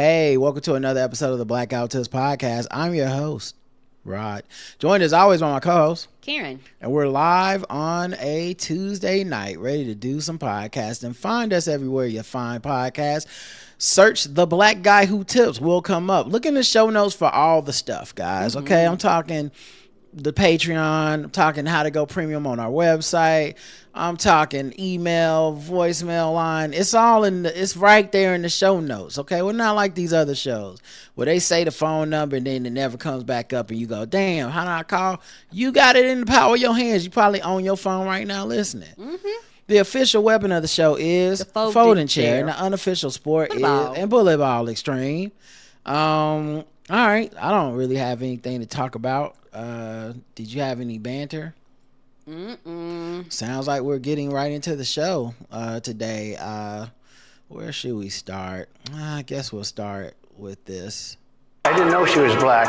Hey, welcome to another episode of the Blackout Tips Podcast. I'm your host, Rod. Joined as always by my co-host, Karen. And we're live on a Tuesday night, ready to do some podcasting. Find us everywhere you find podcasts. Search The Black Guy Who Tips. We'll come up. Look in the show notes for all the stuff, guys. Okay, I'm talking the Patreon. I'm talking how to go premium on our website. I'm talking email, voicemail line. It's all it's right there in the show notes. Okay, we're not like these other shows where they say the phone number and then it never comes back up and you go, damn, how do I call? You got it in the power of your hands. You probably on your phone right now listening. The official weapon of the show is the folding chair, and the unofficial sport is and bullet ball extreme. All right, I don't really have anything to talk about. Did you have any banter? Sounds like we're getting right into the show today. Where should we start? I guess we'll start with this. I didn't know she was black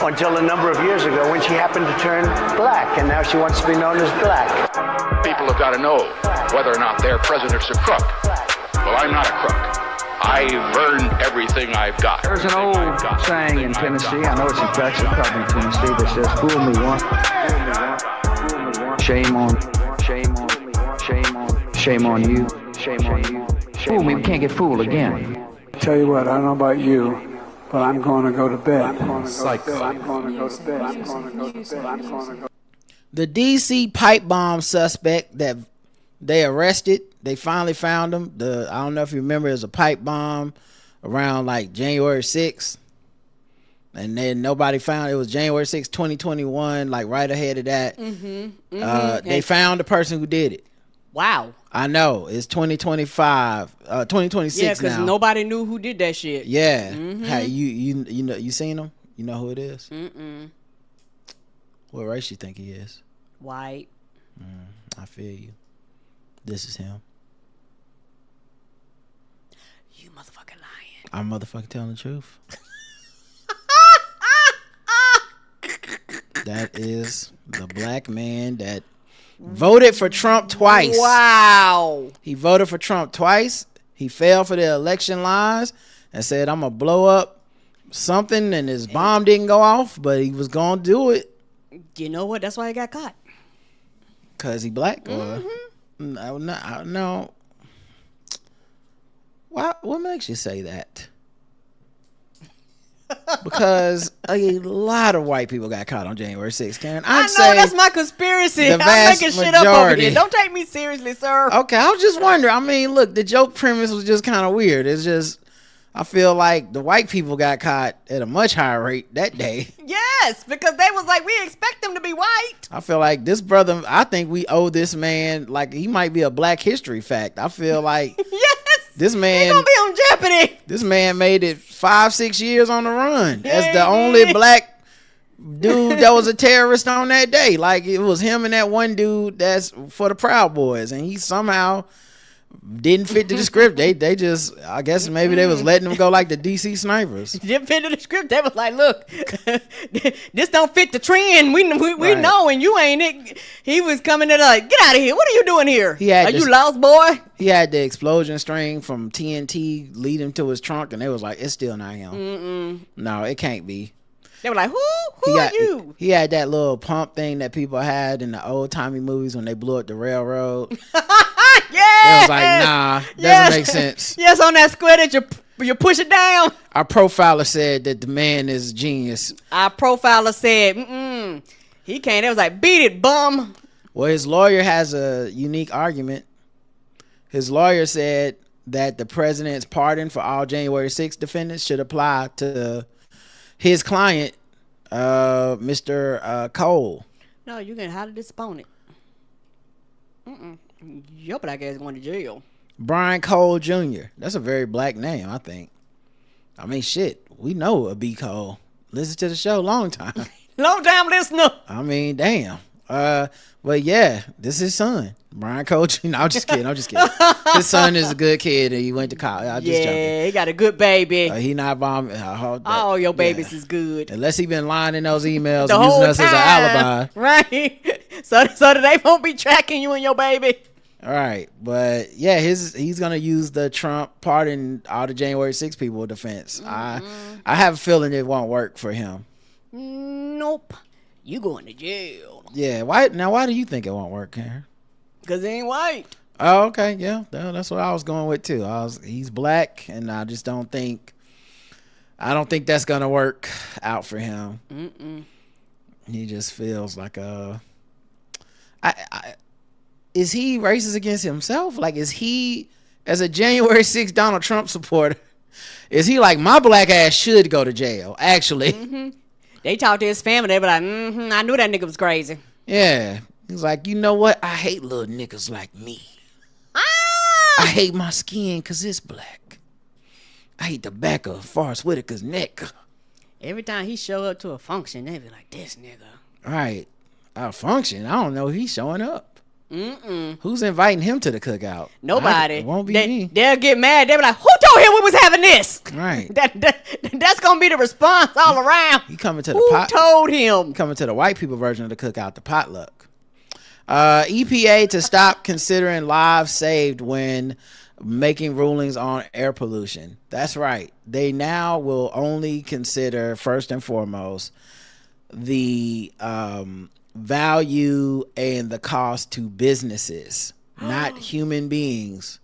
until a number of years ago when she happened to turn black, and now she wants to be known as black. People have got to know whether or not their president's a crook. Well, I'm not a crook. I've earned everything I've got. There's an old saying in Tennessee, I know it's in Texas, probably in Tennessee, that says, fool me once, shame on you, fool me, we can't get fooled again. I tell you what, I don't know about you, but I'm going to go to bed. The DC pipe bomb suspect that they arrested, they finally found him. I don't know if you remember, it was a pipe bomb around like January 6th. And then nobody found it. Was January 6th, 2021, like right ahead of that. They found the person who did it. Wow. I know. It's 2026 yeah, because now. nobody knew who did that shit. Yeah. Hey, you know, you seen him? You know who it is? What race you think he is? White. I feel you. This is him. You motherfucking lying. I'm motherfucking telling the truth. That is the black man that voted for Trump twice. Wow. He voted for Trump twice. He fell for the election lies and said, I'm going to blow up something, and his bomb didn't go off, but he was going to do it. You know what? That's why he got caught. Because he black? Or no. What makes you say that? Because a lot of white people got caught on January 6th, Karen. I know, that's my conspiracy. I'm making shit up over here. Don't take me seriously, sir. Okay, I was just wondering. I mean, look, the joke premise was just kind of weird. It's just, I feel like the white people got caught at a much higher rate that day. Yes, because they was like, we expect them to be white. I feel like this brother, I think we owe this man, like, he might be a Black History fact. I feel like this man, he gonna be on Jeopardy. This man made it 5-6 years on the run as the only black dude that was a terrorist on that day. Like, it was him and that one dude that's for the Proud Boys, and he somehow didn't fit the script. They just, I guess maybe they was letting them go like the DC snipers. Didn't fit the script. They was like, look, this don't fit the trend. We Right. know, and you ain't it. He was coming in like, get out of here. What are you doing here? You lost, boy? He had the explosion string from TNT lead him to his trunk, and they was like, it's still not him. No, it can't be. They were like, who are you? He had that little pump thing that people had in the old timey movies when they blew up the railroad. Yeah. They was like, nah, doesn't make sense. Yes, on that square that you push it down. Our profiler said that the man is a genius. Our profiler said, he can't. They was like, beat it, bum. Well, his lawyer has a unique argument. His lawyer said that the president's pardon for all January 6th defendants should apply to his client, Mr. Cole. No, you can highly disappoint it. Your black ass going to jail. Brian Cole Jr. That's a very black name, I think. I mean, shit, we know a B. Cole. Listen to the show long time. Long time listener. I mean, damn. But yeah, this is his son, Brian Cole Jr. No, I'm just kidding. His son is a good kid, and he went to college. I'm just joking. He got a good baby. He not bombing. All your babies is good. Unless he been lying in those emails and using us as an alibi. Right. So that they won't be tracking you and your baby. All right, but yeah, he's gonna use the Trump pardon all the January 6 people defense. I have a feeling it won't work for him. Nope, you going to jail. Yeah, why do you think it won't work, Karen? Because he ain't white. Oh, okay, yeah, that's what I was going with too. He's black, and I just don't think that's gonna work out for him. He just feels like is he racist against himself? Like, is he, as a January 6th Donald Trump supporter, is he like, my black ass should go to jail, actually? They talk to his family, they be like, I knew that nigga was crazy. Yeah. He's like, you know what? I hate little niggas like me. I hate my skin because it's black. I hate the back of Forrest Whitaker's neck. Every time he show up to a function, they be like, this nigga. Right. A function? I don't know if he's showing up. Who's inviting him to the cookout? Nobody. It won't be me. They'll get mad. They'll be like, who told him we was having this? Right. That's gonna be the response all around. He coming to the Who told him? Coming to the white people version of the cookout, the potluck. EPA to stop considering lives saved when making rulings on air pollution. That's right. They now will only consider, first and foremost, the value and the cost to businesses, not human beings.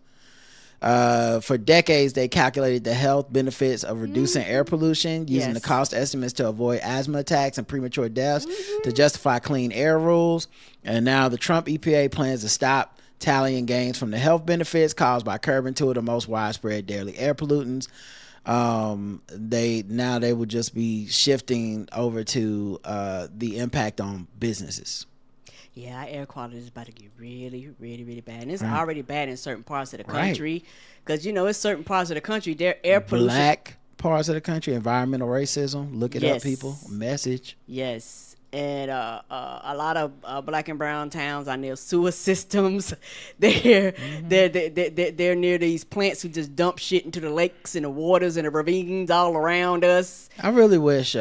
For decades, they calculated the health benefits of reducing air pollution using the cost estimates to avoid asthma attacks and premature deaths to justify clean air rules. And now the Trump EPA plans to stop tallying gains from the health benefits caused by curbing two of the most widespread daily air pollutants. They will just be shifting over to the impact on businesses. Yeah, our air quality is about to get really, really, really bad. And it's already bad in certain parts of the country. Because, it's certain parts of the country, their air pollution. Black parts of the country, environmental racism. Look it up, people. Message. Yes. And a lot of black and brown towns are near sewer systems. They're near these plants who just dump shit into the lakes and the waters and the ravines all around us. I really wish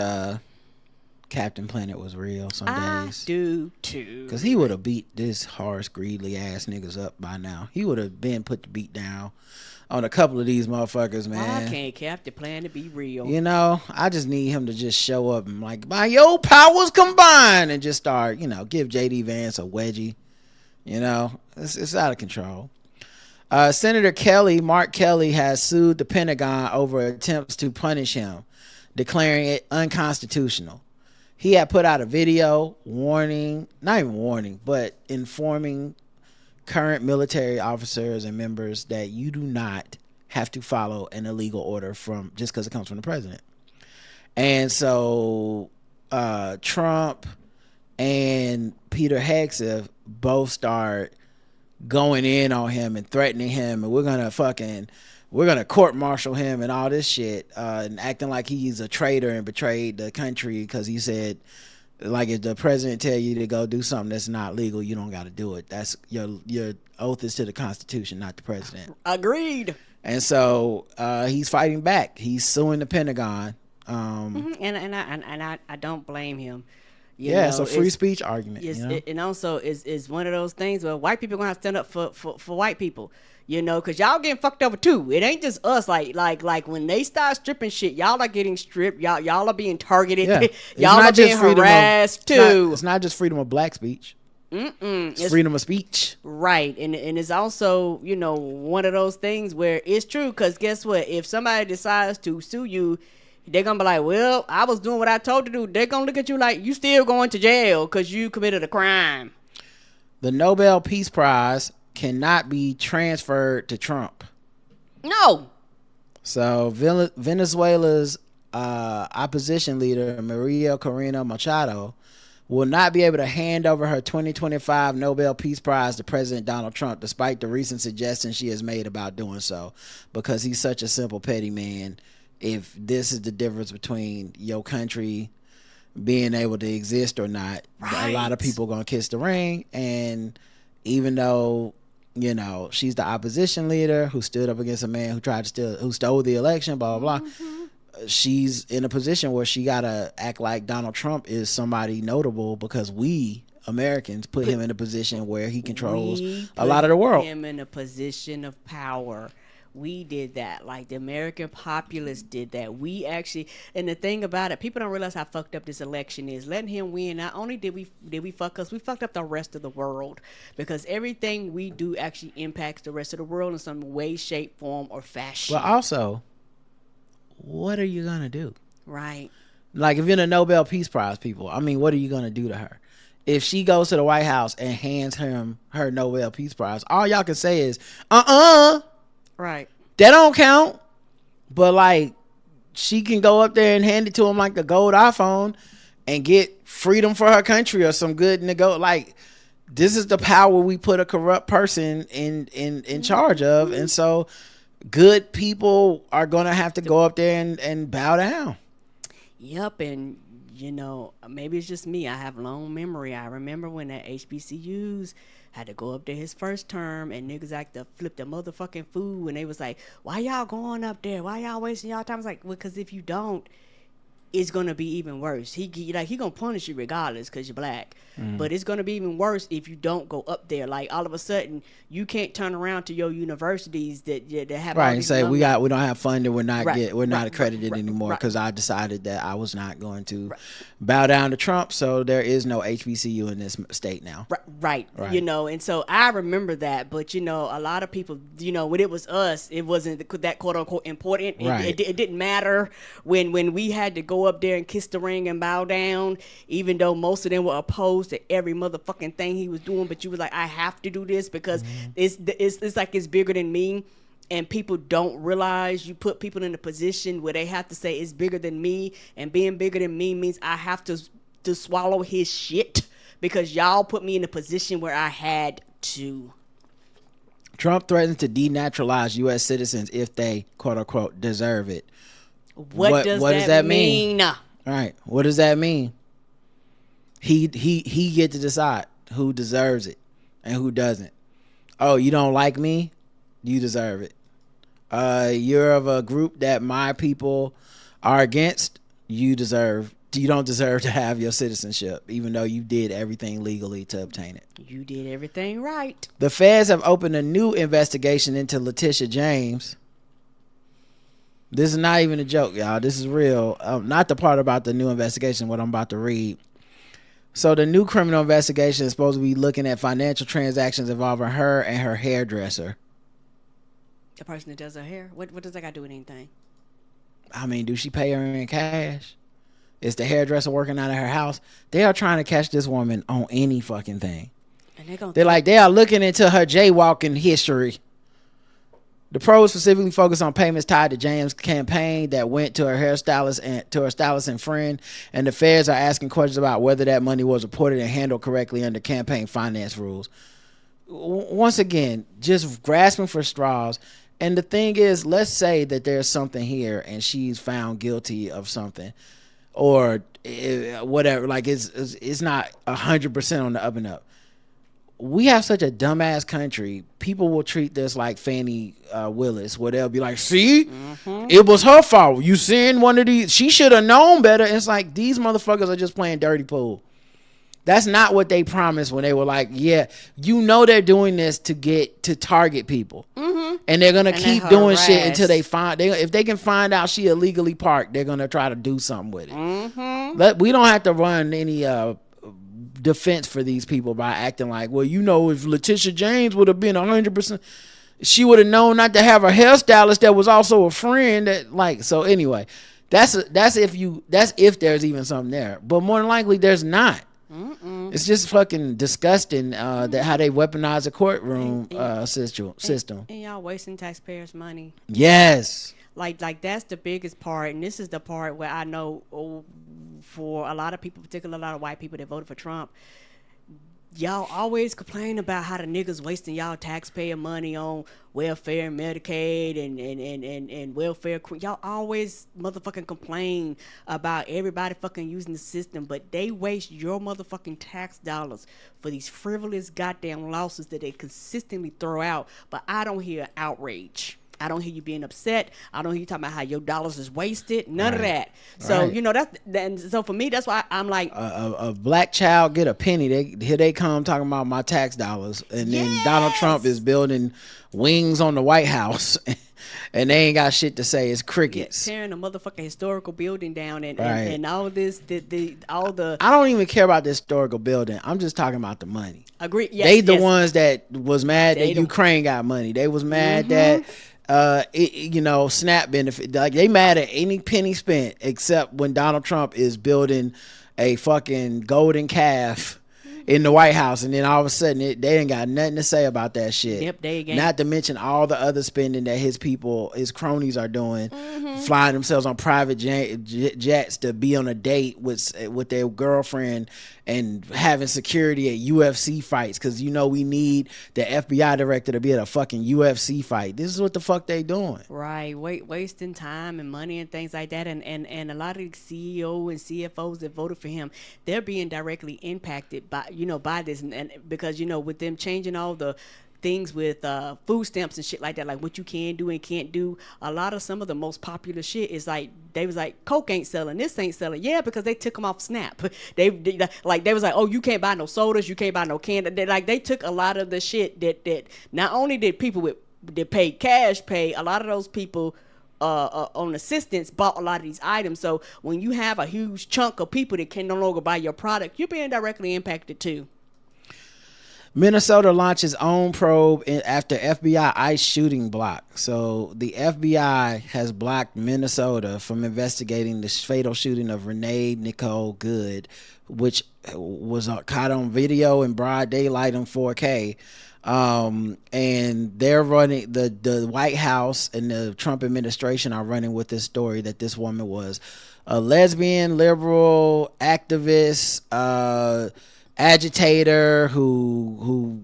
Captain Planet was real some days. I do too. Because he would have beat this Horace Greeley ass niggas up by now. He would have been put the beat down on a couple of these motherfuckers, man. Why can't Captain Planet be real? I just need him to just show up and like, by your powers combined, and just start, give J.D. Vance a wedgie. It's out of control. Senator Mark Kelly has sued the Pentagon over attempts to punish him, declaring it unconstitutional. He had put out a video informing current military officers and members that you do not have to follow an illegal order just because it comes from the president. And so Trump and Peter Hegseth both start going in on him and threatening him, and we're gonna court-martial him and all this shit, and acting like he's a traitor and betrayed the country because he said, like, if the president tell you to go do something that's not legal, you don't got to do it. That's your oath is to the Constitution, not the president. Agreed. And so he's fighting back. He's suing the Pentagon. And I don't blame him. It's a free speech argument. And also it's one of those things where white people are gonna have to stand up for white people. Because y'all getting fucked over too. It ain't just us. Like when they start stripping shit, y'all are getting stripped. Y'all are being targeted. Yeah. Y'all are being harassed too. It's not just freedom of black speech. It's freedom of speech. Right. And it's also, one of those things where it's true. Because guess what? If somebody decides to sue you, they're going to be like, well, I was doing what I told to do. They're going to look at you like you still going to jail because you committed a crime. The Nobel Peace Prize cannot be transferred to Trump. No. So Venezuela's opposition leader, Maria Corina Machado, will not be able to hand over her 2025 Nobel Peace Prize to President Donald Trump, despite the recent suggestions she has made about doing so, because he's such a simple, petty man. If this is the difference between your country being able to exist or not, a lot of people are going to kiss the ring. And even though, she's the opposition leader who stood up against a man who stole the election, blah, blah, blah. She's in a position where she got to act like Donald Trump is somebody notable because we Americans, put him in a position where he controls We a lot of the world. put him in a position of power. We did that. Like the American populace did that. We actually, and the thing about it, people don't realize how fucked up this election is. Letting him win, not only did we fuck us, we fucked up the rest of the world, because everything we do actually impacts the rest of the world in some way, shape, form, or fashion. But also, what are you gonna do? Right. Like, if you're the Nobel Peace Prize people, I mean, what are you gonna do to her? If she goes to the White House and hands him her Nobel Peace Prize, all y'all can say is, Right. that don't count. But like, she can go up there and hand it to him like the gold iPhone and get freedom for her country or some good like, this is the power we put a corrupt person in charge of. And so good people are gonna have to go up there and bow down. Yep. And maybe it's just me. I have long memory. I remember when that HBCUs had to go up there his first term, and niggas like to flip the motherfucking food, and they was like, why y'all going up there? Why y'all wasting y'all time? I was like, well, because if you don't, it's gonna be even worse. He gonna punish you regardless because you're black. But it's gonna be even worse if you don't go up there. Like, all of a sudden you can't turn around to your universities that have right and say alumni. we don't have funding, we're not accredited anymore right. because I decided that I was not going to bow down to Trump, so there is no HBCU in this state now. Right. And so I remember that, but a lot of people, when it was us, it wasn't that quote unquote important. Right. It didn't matter when we had to go up there and kiss the ring and bow down, even though most of them were opposed to every motherfucking thing he was doing. But you was like, I have to do this because it's like it's bigger than me. And people don't realize you put people in a position where they have to say it's bigger than me, and being bigger than me means I have to swallow his shit because y'all put me in a position where I had to. Trump threatens to denaturalize U.S. citizens if they quote unquote deserve it. What does that mean? Right. What does that mean? He get to decide who deserves it and who doesn't. Oh, you don't like me? You deserve it. You're of a group that my people are against. You don't deserve to have your citizenship, even though you did everything legally to obtain it. You did everything right. The feds have opened a new investigation into Letitia James. This is not even a joke, y'all. This is real. Not the part about the new investigation, what I'm about to read. So the new criminal investigation is supposed to be looking at financial transactions involving her and her hairdresser. The person that does her hair? What does that got to do with anything? I mean, do she pay her in cash? Is the hairdresser working out of her house? They are trying to catch this woman on any fucking thing. And they are looking into her jaywalking history. The pros specifically focus on payments tied to James' campaign that went to her hairstylist and friend, and the feds are asking questions about whether that money was reported and handled correctly under campaign finance rules. Once again, just grasping for straws. And the thing is, let's say that there's something here and she's found guilty of something or whatever. Like it's not 100% on the up and up. We have such a dumbass country. People will treat this like Fannie Willis, where they'll be like, see, it was her fault. You seeing one of these? She should have known better. It's like, these motherfuckers are just playing dirty pool. That's not what they promised when they were like, yeah, they're doing this to target people. And they're going to keep doing shit until they if they can find out she illegally parked, they're going to try to do something with it. We don't have to run any defense for these people by acting like, well, if Letitia James would have been 100%, she would have known not to have a hairstylist that was also a friend. So anyway, that's if there's even something there, but more than likely there's not. It's just fucking disgusting that how they weaponize the courtroom system. And y'all wasting taxpayers' money. Yes. Like that's the biggest part, and this is the part where I know for a lot of people, particularly a lot of white people that voted for Trump, y'all always complain about how the niggas wasting y'all taxpayer money on welfare and Medicaid and welfare. Y'all always motherfucking complain about everybody fucking using the system, but they waste your motherfucking tax dollars for these frivolous goddamn lawsuits that they consistently throw out, but I don't hear outrage. I don't hear you being upset. I don't hear you talking about how your dollars is wasted. None of that. So you know so for me, that's why I'm like, a black child get a penny. Here they come talking about my tax dollars, and then Donald Trump is building wings on the White House. And they ain't got shit to say. It's crickets. Tearing a motherfucking historical building down and all this, all the. I don't even care about the historical building. I'm just talking about the money. Agree. Yes, they the ones that was mad that Ukraine got money. They was mad that SNAP benefit. Like they mad at any penny spent except when Donald Trump is building a fucking golden calf in the White House, and then all of a sudden they ain't got nothing to say about that shit. Yep, they again. Not to mention all the other spending that his cronies are doing, flying themselves on private jets to be on a date with their girlfriend and having security at UFC fights, because we need the FBI director to be at a fucking UFC fight. This is what the fuck they doing. Right, wasting time and money and things like that, and a lot of the CEO and CFOs that voted for him, they're being directly impacted by this, and because with them changing all the things with food stamps and shit like that, like what you can do and can't do. A lot of some of the most popular shit is like, they was like, Coke ain't selling, this ain't selling. Yeah, because they took them off SNAP. They was like, oh, you can't buy no sodas, you can't buy no candy. They took a lot of the shit that not only did people that paid cash pay, a lot of those people on assistance bought a lot of these items. So when you have a huge chunk of people that can no longer buy your product, you're being directly impacted too. Minnesota launches own probe after FBI ICE shooting block. So the FBI has blocked Minnesota from investigating the fatal shooting of Renee Nicole Good, which was caught on video in broad daylight on 4K. And they're running, the White House and the Trump administration are running with this story that this woman was a lesbian, liberal, activist, agitator who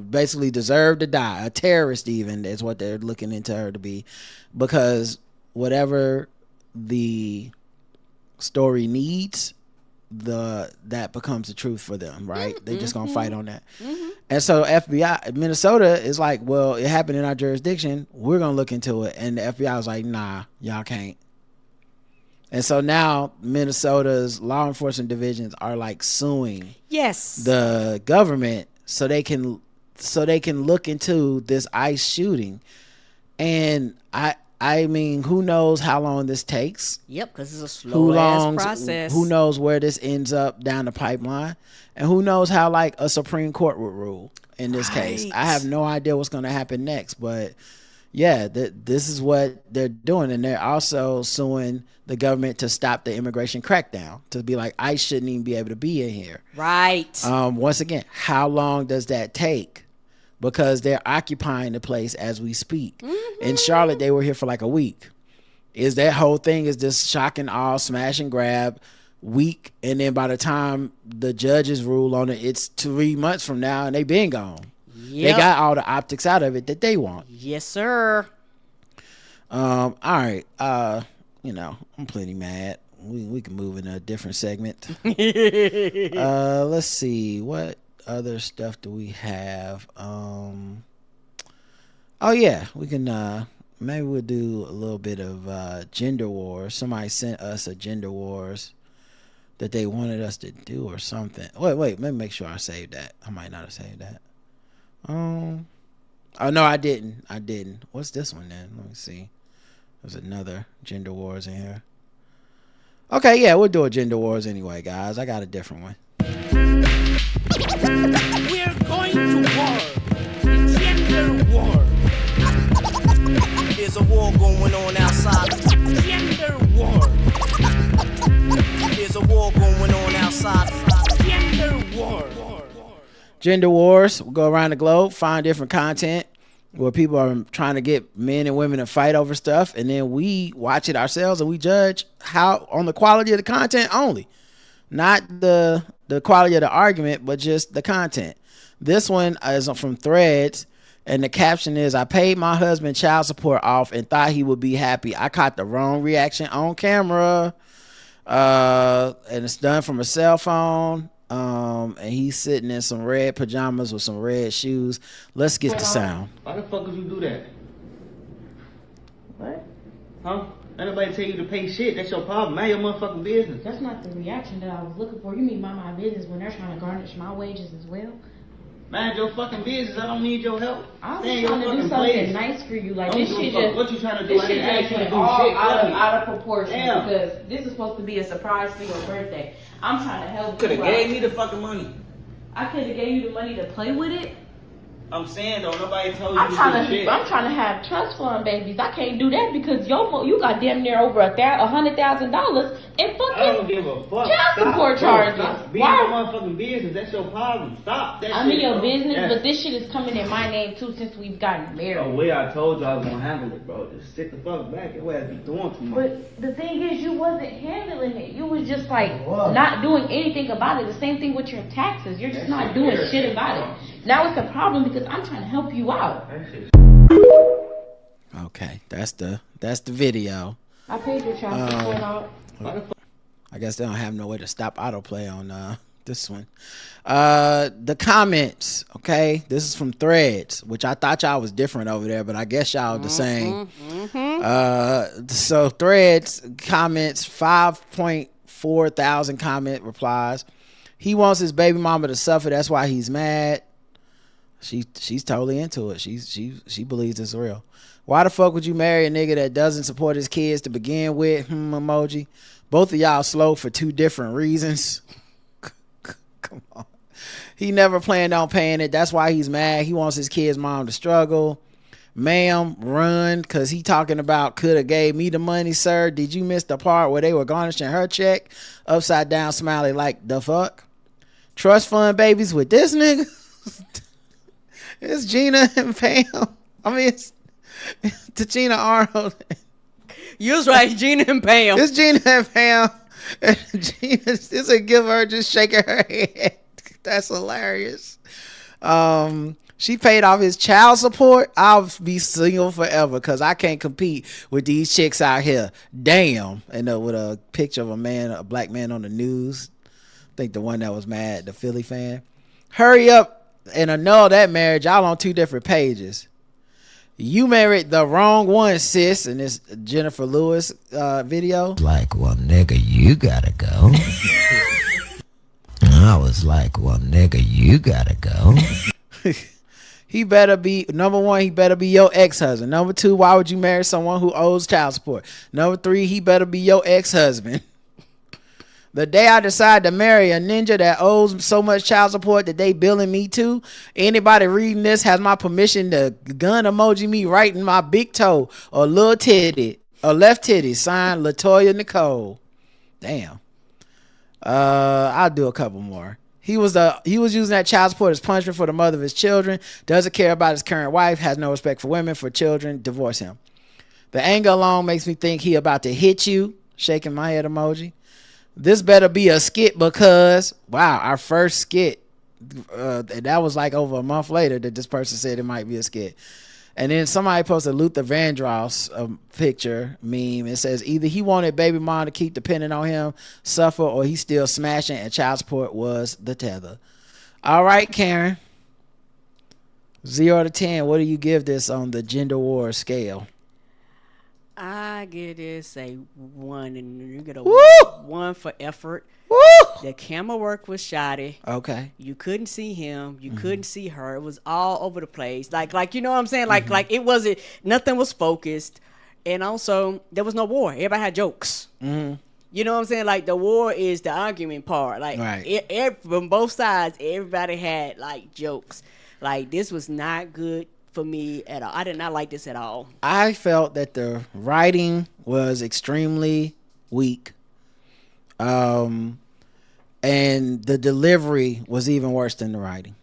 basically deserved to die, a terrorist even is what they're looking into her to be, because whatever the story needs, that becomes the truth for them, right? They just gonna fight on that. And so FBI Minnesota is like, well, it happened in our jurisdiction, we're gonna look into it. And the FBI was like, nah, y'all can't. And so now Minnesota's law enforcement divisions are like suing the government so they can look into this ICE shooting. And I mean, who knows how long this takes? Yep, because it's a slow ass process. Who knows where this ends up down the pipeline? And who knows how like a Supreme Court would rule in this case? I have no idea what's going to happen next, but yeah, this is what they're doing. And they're also suing the government to stop the immigration crackdown, to be like, ICE shouldn't even be able to be in here. Right. Once again, how long does that take? Because they're occupying the place as we speak. In Charlotte, they were here for like a week. Is that whole thing is this shock and awe, smash and grab week, and then by the time the judges rule on it, it's 3 months from now and they been gone. They got all the optics out of it that they want. Yes, sir. All right. I'm plenty mad. We can move in a different segment. Let's see. What other stuff do we have? Oh yeah, we can maybe we'll do a little bit of gender wars. Somebody sent us a gender wars that they wanted us to do or something. Wait, let me make sure I saved that. I might not have saved that. Oh no, I didn't. What's this one then? Let me see. There's another gender wars in here. Okay, yeah, we'll do a gender wars anyway, guys. I got a different one. We're going to war. Gender war. There's a war going on outside. Gender war. There's a war going on outside. Gender war. Gender wars. We'll go around the globe, find different content where people are trying to get men and women to fight over stuff, and then we watch it ourselves and we judge how on the quality of the content only, not the quality of the argument, but just the content. This one is from Threads, and the caption is, "I paid my husband child support off and thought he would be happy. I caught the wrong reaction on camera." And it's done from a cell phone. And he's sitting in some red pajamas with some red shoes. Let's get the sound. Why the fuck would you do that? Huh? Let nobody tell you to pay shit. That's your problem. Mind your motherfucking business. That's not the reaction that I was looking for. You mean mind my business when they're trying to garnish my wages as well? Mind your fucking business. I don't need your help. I was trying to do something nice for you. Like, this shit just... What you trying to do? This shit just went all out of proportion. Damn. Because this is supposed to be a surprise for your birthday. I'm trying to help you. Could have gave me the fucking money. I could have gave you the money to play with it. I'm saying though, nobody told you I'm trying to have trust fund babies. I can't do that because you got damn near over $100,000 in fucking I don't give a fuck. child support charges. Stop being your motherfucking business. That's your problem. Stop that. I'm in your business, but this shit is coming in my name too since we've gotten married. Oh, way I told you I was gonna handle it, bro. Just sit the fuck back. Your ass be doing too much. But the thing is, you wasn't handling it. You was just like not doing anything about it. The same thing with your taxes. You're just not doing shit about it. Now it's a problem because I'm trying to help you out. Okay, that's the video. I paid your child support out. I guess they don't have no way to stop autoplay on this one. The comments, okay? This is from Threads, which I thought y'all was different over there, but I guess y'all the same. So Threads comments, 5.4 thousand comment replies. He wants his baby mama to suffer. That's why he's mad. She's totally into it. She believes it's real. Why the fuck would you marry a nigga that doesn't support his kids to begin with? Emoji. Both of y'all slow for two different reasons. Come on. He never planned on paying it. That's why he's mad. He wants his kid's mom to struggle. Ma'am, run, because he talking about coulda gave me the money, sir. Did you miss the part where they were garnishing her check? Upside down smiley like, the fuck? Trust fund babies with this nigga? It's Gina and Pam. I mean, it's Tachina Arnold. You was right, Gina and Pam. It's Gina and Pam. And Gina, this a give her just shaking her head. That's hilarious. She paid off his child support. I'll be single forever because I can't compete with these chicks out here. Damn. And with a picture of a black man on the news. I think the one that was mad, the Philly fan. Hurry up and annul that marriage. Y'all on two different pages. You married the wrong one, sis. In this Jennifer Lewis video. Like, well, nigga, you gotta go. I was like, well, nigga, you gotta go. He better be, number one, he better be your ex-husband. Number two, why would you marry someone who owes child support? Number three, he better be your ex-husband. The day I decide to marry a ninja that owes so much child support that they billing me too, anybody reading this has my permission to gun emoji me right in my big toe or little titty or left titty. Signed, Latoya Nicole. Damn. I'll do a couple more. He was using that child support as punishment for the mother of his children. Doesn't care about his current wife. Has no respect for women, for children. Divorce him. The anger alone makes me think he about to hit you. Shaking my head emoji. This better be a skit because, wow, our first skit. And that was like over a month later that this person said it might be a skit. And then somebody posted Luther Vandross picture meme. It says either he wanted baby mom to keep depending on him, suffer, or he's still smashing and child support was the tether. All right, Karen. 0 to 10, what do you give this on the gender war scale? I give this a 1, and you get a Woo! 1 for effort. Woo! The camera work was shoddy. Okay. You couldn't see him. You couldn't see her. It was all over the place. Like you know what I'm saying? Like it wasn't. Nothing was focused, and also there was no war. Everybody had jokes. You know what I'm saying? Like the war is the argument part. Like right. From both sides, everybody had like jokes. Like this was not good for me at all. I did not like this at all. I felt that the writing was extremely weak. And the delivery was even worse than the writing.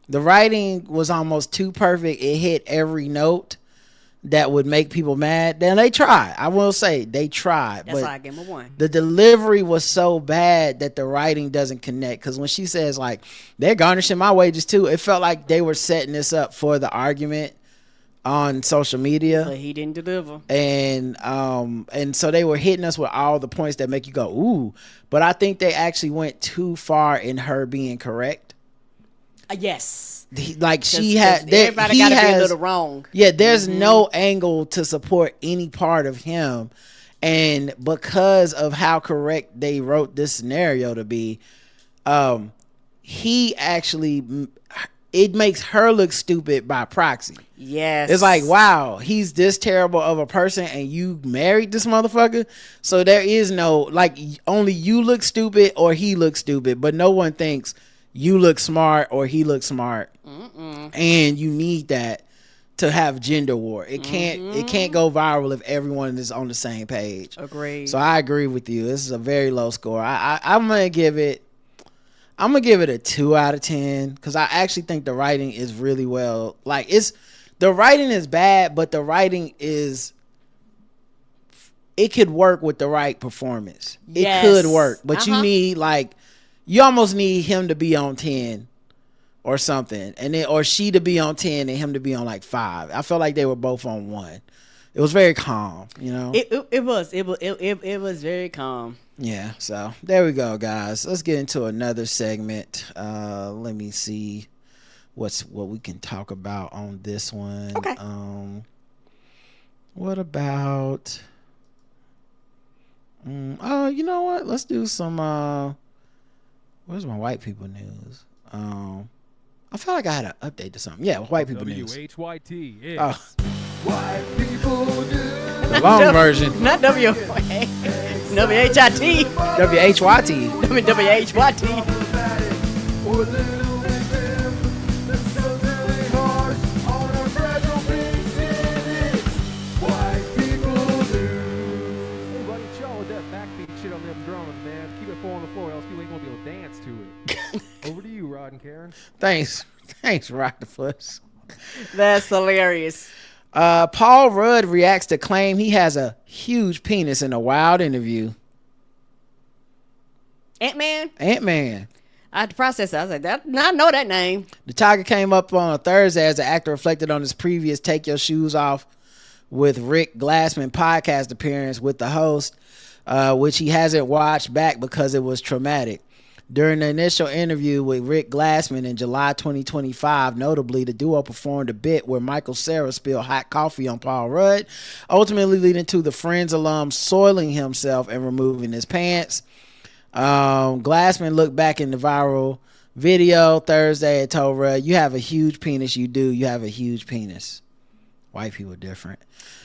The writing was almost too perfect. It hit every note that would make people mad. Then they tried. I will say they tried. That's why I gave them a 1. The delivery was so bad that the writing doesn't connect. Because when she says like they're garnishing my wages too, it felt like they were setting this up for the argument on social media. But he didn't deliver. And so they were hitting us with all the points that make you go ooh. But I think they actually went too far in her being correct. Yes. Like she had, everybody he gotta be a has, little wrong. Yeah, there's no angle to support any part of him, and because of how correct they wrote this scenario to be, he actually, it makes her look stupid by proxy. Yes. It's like, wow, he's this terrible of a person and you married this motherfucker. So there is no, like, only you look stupid or he looks stupid, but no one thinks you look smart or he looks smart. And you need that to have gender war. It can't go viral if everyone is on the same page. Agreed. So I agree with you. This is a very low score. I'm gonna give it a 2 out of 10 because I actually think the writing is really well. Like, the writing is bad, but the writing is, it could work with the right performance. Yes. It could work, but you need, like, you almost need him to be on 10 or something, and then, or she to be on 10 and him to be on like 5. I felt like they were both on 1. It was very calm, you know. It was very calm. Yeah, so there we go, guys. Let's get into another segment. Let me see what we can talk about on this one. Okay. What about? You know what? Let's do some. Where's my white people news? I feel like I had an update to something. Yeah, white people news. WHYT is White people do. The long version. Not WHIT. WHYT. WHYT. Dance to it. Over to you, Rod and Karen. Thanks, Rock the Fuss. That's hilarious. Paul Rudd reacts to claim he has a huge penis in a wild interview. Ant-Man. I had to process it. I was like, I know that name. The Tiger came up on a Thursday as the actor reflected on his previous Take Your Shoes Off with Rick Glassman podcast appearance with the host, which he hasn't watched back because it was traumatic. During the initial interview with Rick Glassman in July 2025, notably, the duo performed a bit where Michael Cera spilled hot coffee on Paul Rudd, ultimately leading to the Friends alum soiling himself and removing his pants. Glassman looked back in the viral video Thursday and told Rudd, "You have a huge penis. You do. You have a huge penis." White people are different.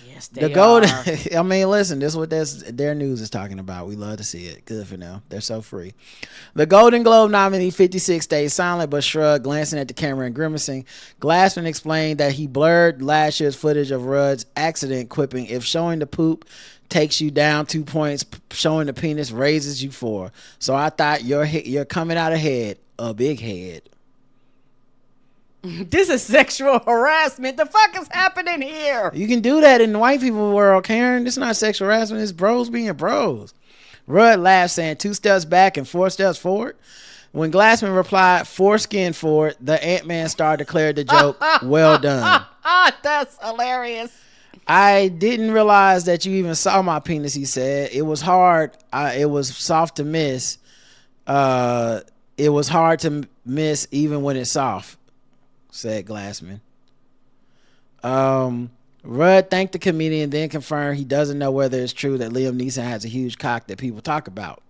Yes, they golden, are. I mean, listen, this is what their news is talking about. We love to see it. Good for them. They're so free. The Golden Globe nominee 56 stayed silent but shrugged, glancing at the camera and grimacing. Glassman explained that he blurred last year's footage of Rudd's accident, quipping, "If showing the poop takes you down 2 points, showing the penis raises you 4. So I thought you're coming out ahead, a big head." This is sexual harassment. The fuck is happening here? You can do that in the white people world, Karen. It's not sexual harassment. It's bros being bros. Rudd laughed, saying 2 steps back and 4 steps forward. When Glassman replied, "Foreskin forward," the Ant-Man star declared the joke, "Well done." That's hilarious. "I didn't realize that you even saw my penis," he said. "It was hard. It was soft to miss. It was hard to miss even when it's soft," said Glassman. Rudd thanked the comedian, then confirmed he doesn't know whether it's true that Liam Neeson has a huge cock that people talk about.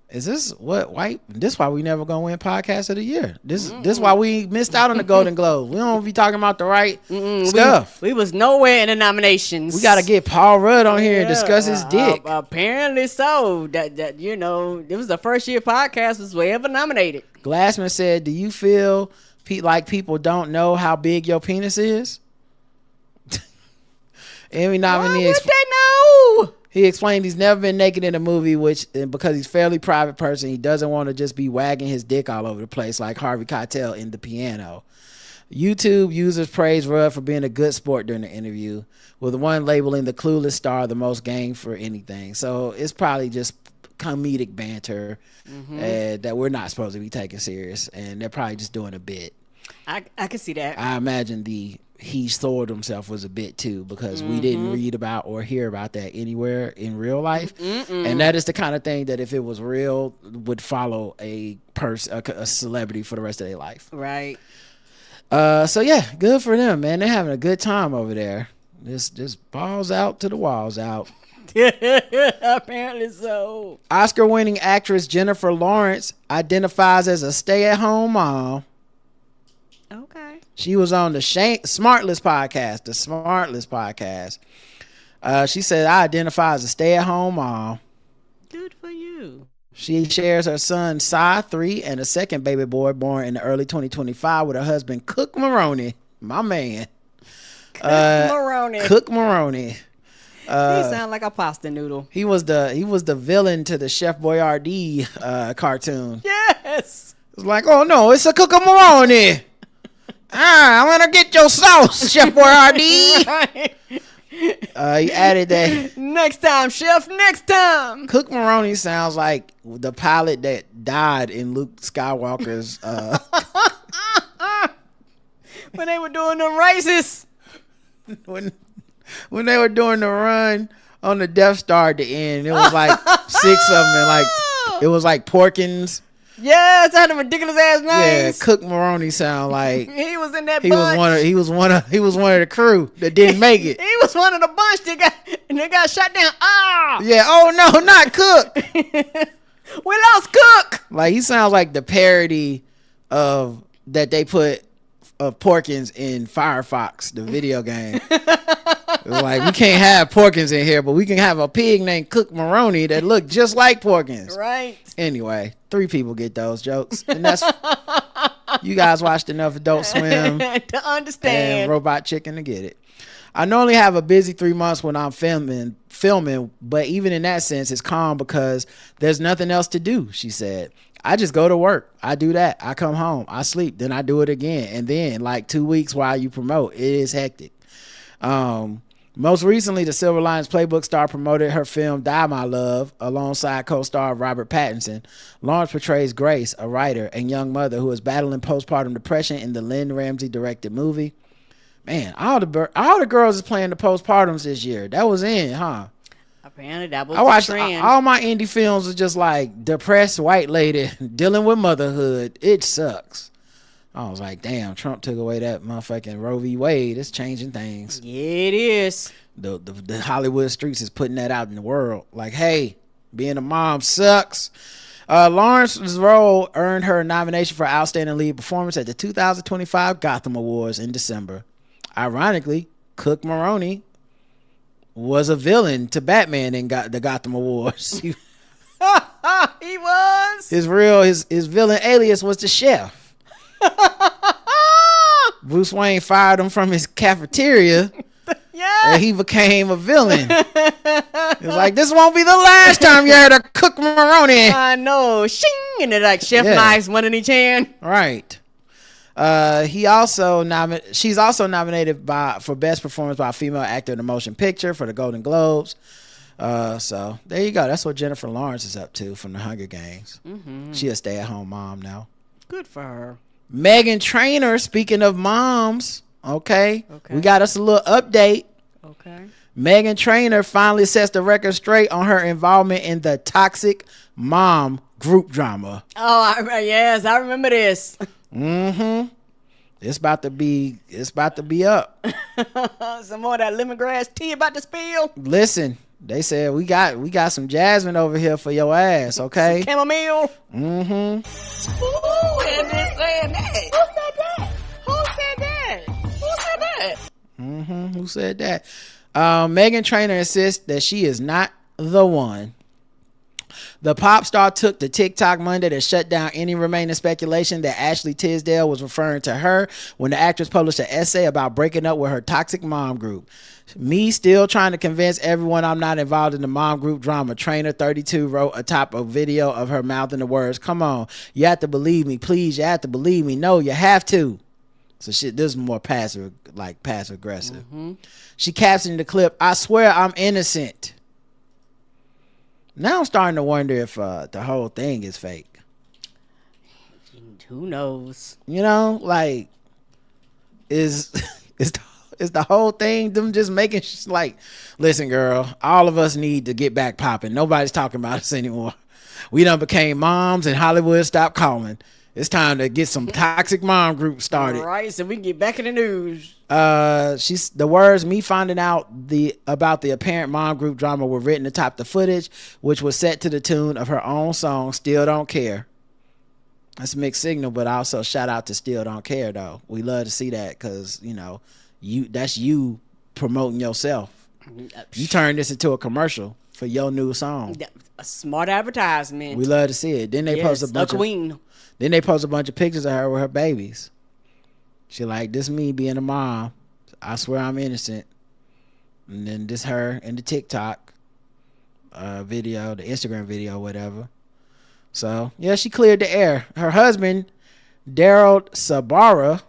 Is this what white? This why we never gonna win podcast of the year. This why we missed out on the Golden Globe. We don't be talking about the right stuff. We was nowhere in the nominations. We got to get Paul Rudd on here and discuss his dick. Apparently so. That you know, it was the first year podcast was ever nominated. Glassman said, "Do you feel like people don't know how big your penis is?" Emmy nominee. Why would they know? He explained he's never been naked in a movie, because he's a fairly private person, he doesn't want to just be wagging his dick all over the place like Harvey Keitel in The Piano. YouTube users praised Rudd for being a good sport during the interview, with one labeling the clueless star the most game for anything. So it's probably just comedic banter that we're not supposed to be taking serious, and they're probably just doing a bit. I can see that. I imagine the he soiled himself was a bit too, because we didn't read about or hear about that anywhere in real life. And that is the kind of thing that if it was real would follow a celebrity for the rest of their life. Right. So yeah, good for them, man. They're having a good time over there. Just balls out to the walls out. Apparently so. Oscar-winning actress Jennifer Lawrence identifies as a stay-at-home mom. Okay. She was on the Smartless podcast. She said, I identify as a stay-at-home mom. Good for you. She shares her son, Cy, 3, and a second baby boy born in the early 2025 with her husband, Cook Maroney. My man. Cook Maroney. He sound like a pasta noodle. He was the villain to the Chef Boyardee cartoon. Yes. It's like, oh no, it's a Cook Maroney. I'm gonna get your sauce, Chef Boyardee. Right. He added that. Next time, Chef. Next time. Cook Maroney sounds like the pilot that died in Luke Skywalker's. When they were doing the races. When they were doing the run on the Death Star at the end, it was like 6 of them, and like it was like Porkins. Yes, I had a ridiculous ass names. Yeah, Cook Maroney sound like he was in that he bunch. He was one of the crew that didn't make it. He was one of the bunch that got shot down. Ah. Yeah. Oh no, not Cook. We lost Cook. Like he sounds like the parody of that they put of Porkins in Firefox, the video game. Like, we can't have Porkins in here, but we can have a pig named Cook Maroney that look just like Porkins. Right. Anyway, 3 people get those jokes, and that's you guys watched enough Adult Swim to understand and Robot Chicken to get it. I normally have a busy 3 months when I'm filming, but even in that sense, it's calm because there's nothing else to do, she said. I just go to work. I do that. I come home. I sleep. Then I do it again. And then like 2 weeks while you promote, it is hectic. Most recently, the Silver Linings Playbook star promoted her film Die My Love alongside co-star Robert Pattinson. Lawrence portrays Grace, a writer and young mother who is battling postpartum depression in the Lynn Ramsey directed movie. Man, all the girls is playing the postpartums this year. That was in, huh? Apparently that was I watched the trend. all my indie films was just like depressed white lady dealing with motherhood. It sucks. I was like, damn, Trump took away that motherfucking Roe v. Wade. It's changing things. Yeah, it is. The Hollywood streets is putting that out in the world. Like, hey, being a mom sucks. Lawrence's role earned her a nomination for Outstanding Lead Performance at the 2025 Gotham Awards in December. Ironically, Cook Maroney was a villain to Batman in the Gotham Awards. He was. His villain alias was the Chef. Bruce Wayne fired him from his cafeteria. Yeah. And he became a villain. It was like, this won't be the last time you heard of Cook Maroney. I know. Shing! And they're like, Chef Knives, one in each hand. Right. She's also nominated for Best Performance by a Female Actor in a Motion Picture for the Golden Globes. So there you go. That's what Jennifer Lawrence is up to from the Hunger Games. Mm-hmm. She a stay-at-home mom now. Good for her. Meghan Trainor, speaking of moms, okay, we got us a little update. Okay. Meghan Trainor finally sets the record straight on her involvement in the toxic mom group drama. Oh, yes, I remember this. Mm-hmm. It's about to be up. Some more of that lemongrass tea about to spill. Listen, they said we got some jasmine over here for your ass, okay? Some chamomile. Mm-hmm. Who is this saying that? Who said that? Who said that? Who said that? Mm-hmm. Who said that? Meghan Trainor insists that she is not the one. The pop star took to TikTok Monday to shut down any remaining speculation that Ashley Tisdale was referring to her when the actress published an essay about breaking up with her toxic mom group. Me still trying to convince everyone I'm not involved in the mom group drama. Trainer 32 wrote atop a video of her mouthing the words, "Come on, you have to believe me, please, you have to believe me. No, you have to." So shit, this is more passive aggressive. Mm-hmm. She captioned the clip, "I swear I'm innocent." Now I'm starting to wonder if the whole thing is fake. Who knows? You know, like, is It's the whole thing. Them just making like, listen, girl, all of us need to get back popping. Nobody's talking about us anymore. We done became moms, and Hollywood stopped calling. It's time to get some toxic mom groups started. All right, so we can get back in the news. She's the words me finding out about the apparent mom group drama were written atop the footage, which was set to the tune of her own song, Still Don't Care. That's a mixed signal, but also shout out to Still Don't Care though. We love to see that because, you know, that's you promoting yourself. You turn this into a commercial for your new song. A smart advertisement. We love to see it. Then they post a bunch of pictures of her with her babies. She like, this me being a mom. I swear I'm innocent. And then this her in the TikTok video, the Instagram video, whatever. So yeah, she cleared the air. Her husband, Daryl Sabara,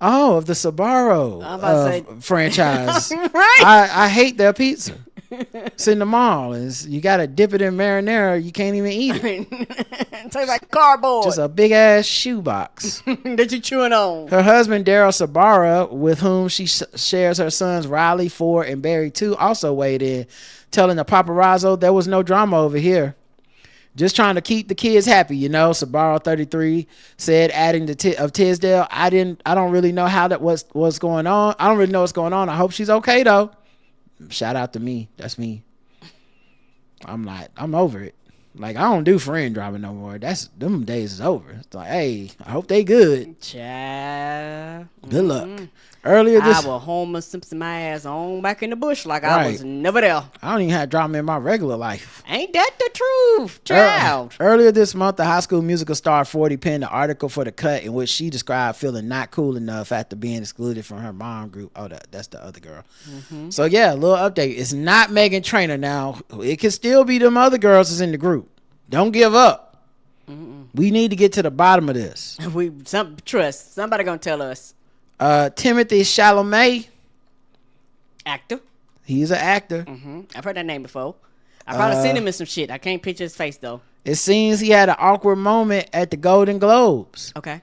of the Sbarro franchise. Right. I hate their pizza. It's in the mall. You gotta dip it in marinara. You can't even eat it. Tastes like cardboard. Just a big ass shoebox that you chewing on. Her husband Daryl Sabara, with whom she shares her sons Riley, 4, and Barry 2, also weighed in, telling the paparazzo there was no drama over here. Just trying to keep the kids happy, you know. Sabaro 33 said, adding of Tisdale, I don't really know how that what's going on. I don't really know what's going on. I hope she's okay though. Shout out to me. That's me. I'm over it. Like, I don't do friend drama no more. Them days is over. It's like, hey, I hope they good. Child. Good luck. Earlier this, I will Homer Simpson my ass on back in the bush like I was never there. I don't even have drama in my regular life. Ain't that the truth, child? Earlier this month, the High School Musical star 40 penned an article for The Cut in which she described feeling not cool enough after being excluded from her mom group. Oh, that's the other girl. Mm-hmm. So yeah, a little update. It's not Meghan Trainor now. It can still be them other girls that's in the group. Don't give up. Mm-mm. We need to get to the bottom of this. Trust. Somebody gonna tell us. Timothy Chalamet, actor. He's an actor. Mm-hmm. I've heard that name before. I probably seen him in some shit. I can't picture his face though. It seems he had an awkward moment at the Golden Globes. Okay.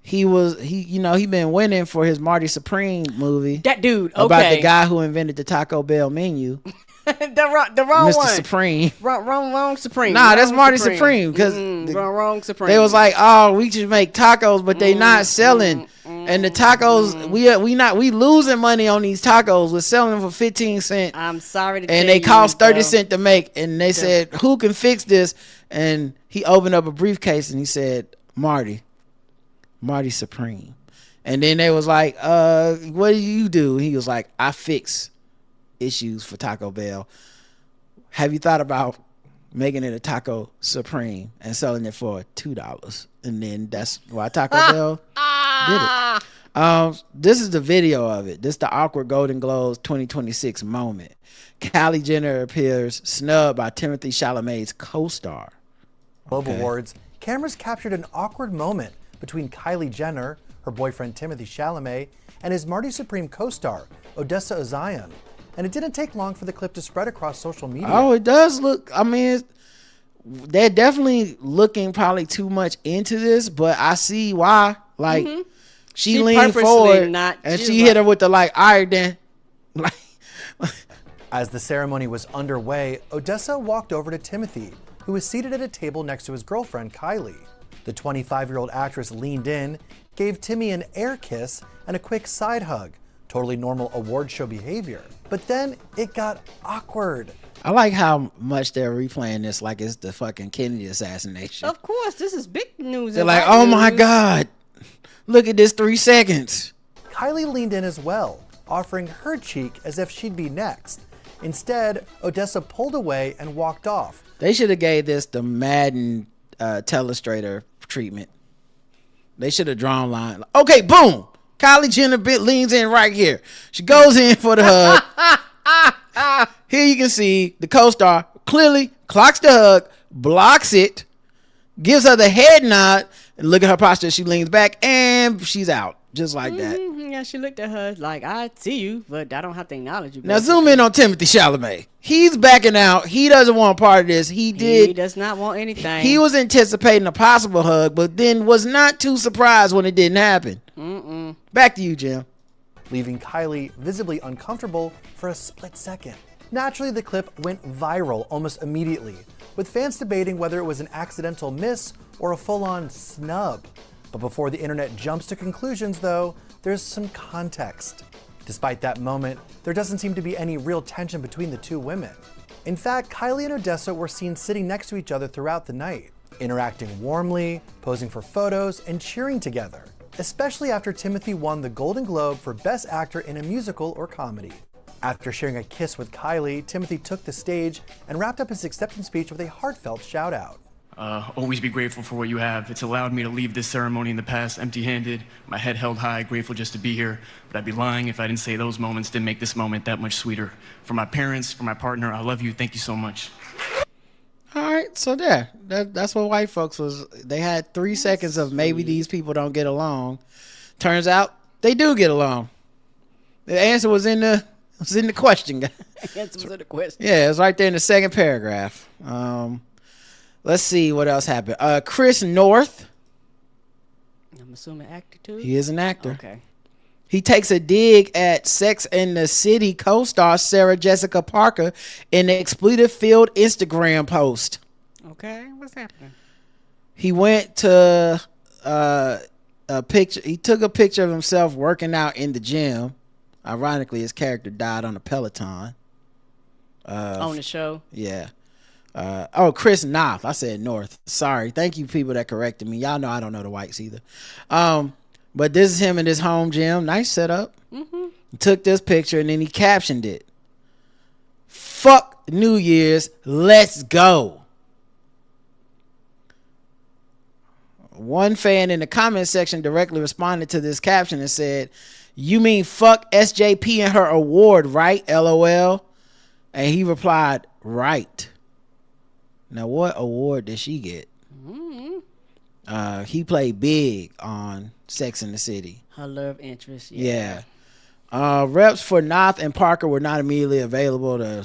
He been winning for his Marty Supreme movie. That dude. Okay. About the guy who invented the Taco Bell menu. the wrong Mr. one. Supreme. Wrong Supreme. Nah, that's Marty Supreme because wrong Supreme. They was like, oh, we should make tacos, but they not selling. And the tacos, we losing money on these tacos. We're selling them for 15 cents. I'm sorry to tell you. And they cost 30 cents to make. And they said, who can fix this? And he opened up a briefcase and he said, Marty Supreme. And then they was like, what do you do? He was like, I fix issues for Taco Bell. Have you thought about making it a Taco Supreme and selling it for $2? And then that's why Taco Bell did it. This is the video of it. This is the awkward Golden Globes 2026 moment. Kylie Jenner appears snubbed by Timothy Chalamet's co-star. Globe Awards, cameras captured an awkward moment between Kylie Jenner, her boyfriend Timothy Chalamet, and his Marty Supreme co-star, Odessa Ozion. And it didn't take long for the clip to spread across social media. Oh, it does look, I mean, they're definitely looking probably too much into this, but I see why. Like, she leaned forward and she hit her with the like, all right then. As the ceremony was underway, Odessa walked over to Timothy, who was seated at a table next to his girlfriend, Kylie. The 25-year-old actress leaned in, gave Timmy an air kiss and a quick side hug. Totally normal award show behavior. But then it got awkward. I like how much they're replaying this like it's the fucking Kennedy assassination. Of course, this is big news. They're like, oh my God, look at this 3 seconds. Kylie leaned in as well, offering her cheek as if she'd be next. Instead, Odessa pulled away and walked off. They should have gave this the Madden telestrator treatment. They should have drawn line. Okay, boom. Kylie Jenner leans in right here. She goes in for the hug. Here you can see the co-star clearly clocks the hug, blocks it, gives her the head nod, and look at her posture. She leans back and she's out. Just like that. Yeah, she looked at her like, I see you, but I don't have to acknowledge you. Now zoom in on Timothy Chalamet. He's backing out. He doesn't want a part of this. He does not want anything. He was anticipating a possible hug, but then was not too surprised when it didn't happen. Back to you, Jim. leaving Kylie visibly uncomfortable for a split second. Naturally, the clip went viral almost immediately, with fans debating whether it was an accidental miss or a full-on snub. But before the internet jumps to conclusions, though, there's some context. Despite that moment, there doesn't seem to be any real tension between the two women. In fact, Kylie and Odessa were seen sitting next to each other throughout the night, interacting warmly, posing for photos, and cheering together, especially after Timothy won the Golden Globe for Best Actor in a Musical or Comedy. After sharing a kiss with Kylie, Timothy took the stage and wrapped up his acceptance speech with a heartfelt shout-out. Always be grateful for what you have. It's allowed me to leave this ceremony in the past empty-handed, my head held high, grateful just to be here. But I'd be lying if I didn't say those moments didn't make this moment that much sweeter. For my parents, for my partner, I love you. Thank you so much. All right, so that's what white folks was. They had 3 seconds of maybe these people don't get along. Turns out they do get along. The answer was in the question. The answer was in the question. Yeah, it was right there in the second paragraph. Let's see what else happened. Chris North. I'm assuming actor too. He is an actor. Okay. He takes a dig at Sex and the City co-star Sarah Jessica Parker in an expletive-filled Instagram post. Okay, what's happening? He went to a picture. He took a picture of himself working out in the gym. Ironically, his character died on a Peloton. On the show? Yeah. Chris North. I said North. Sorry. Thank you, people that corrected me. Y'all know I don't know the whites either. But this is him in his home gym. Nice setup. Mm-hmm. He took this picture and then he captioned it. Fuck New Year's. Let's go. One fan in the comment section directly responded to this caption and said, "You mean fuck SJP and her award, right? LOL." And he replied, "Right." Now, what award did she get? Mm-hmm. He played big on Sex and the City. Her love interest. Yeah. Reps for North and Parker were not immediately available to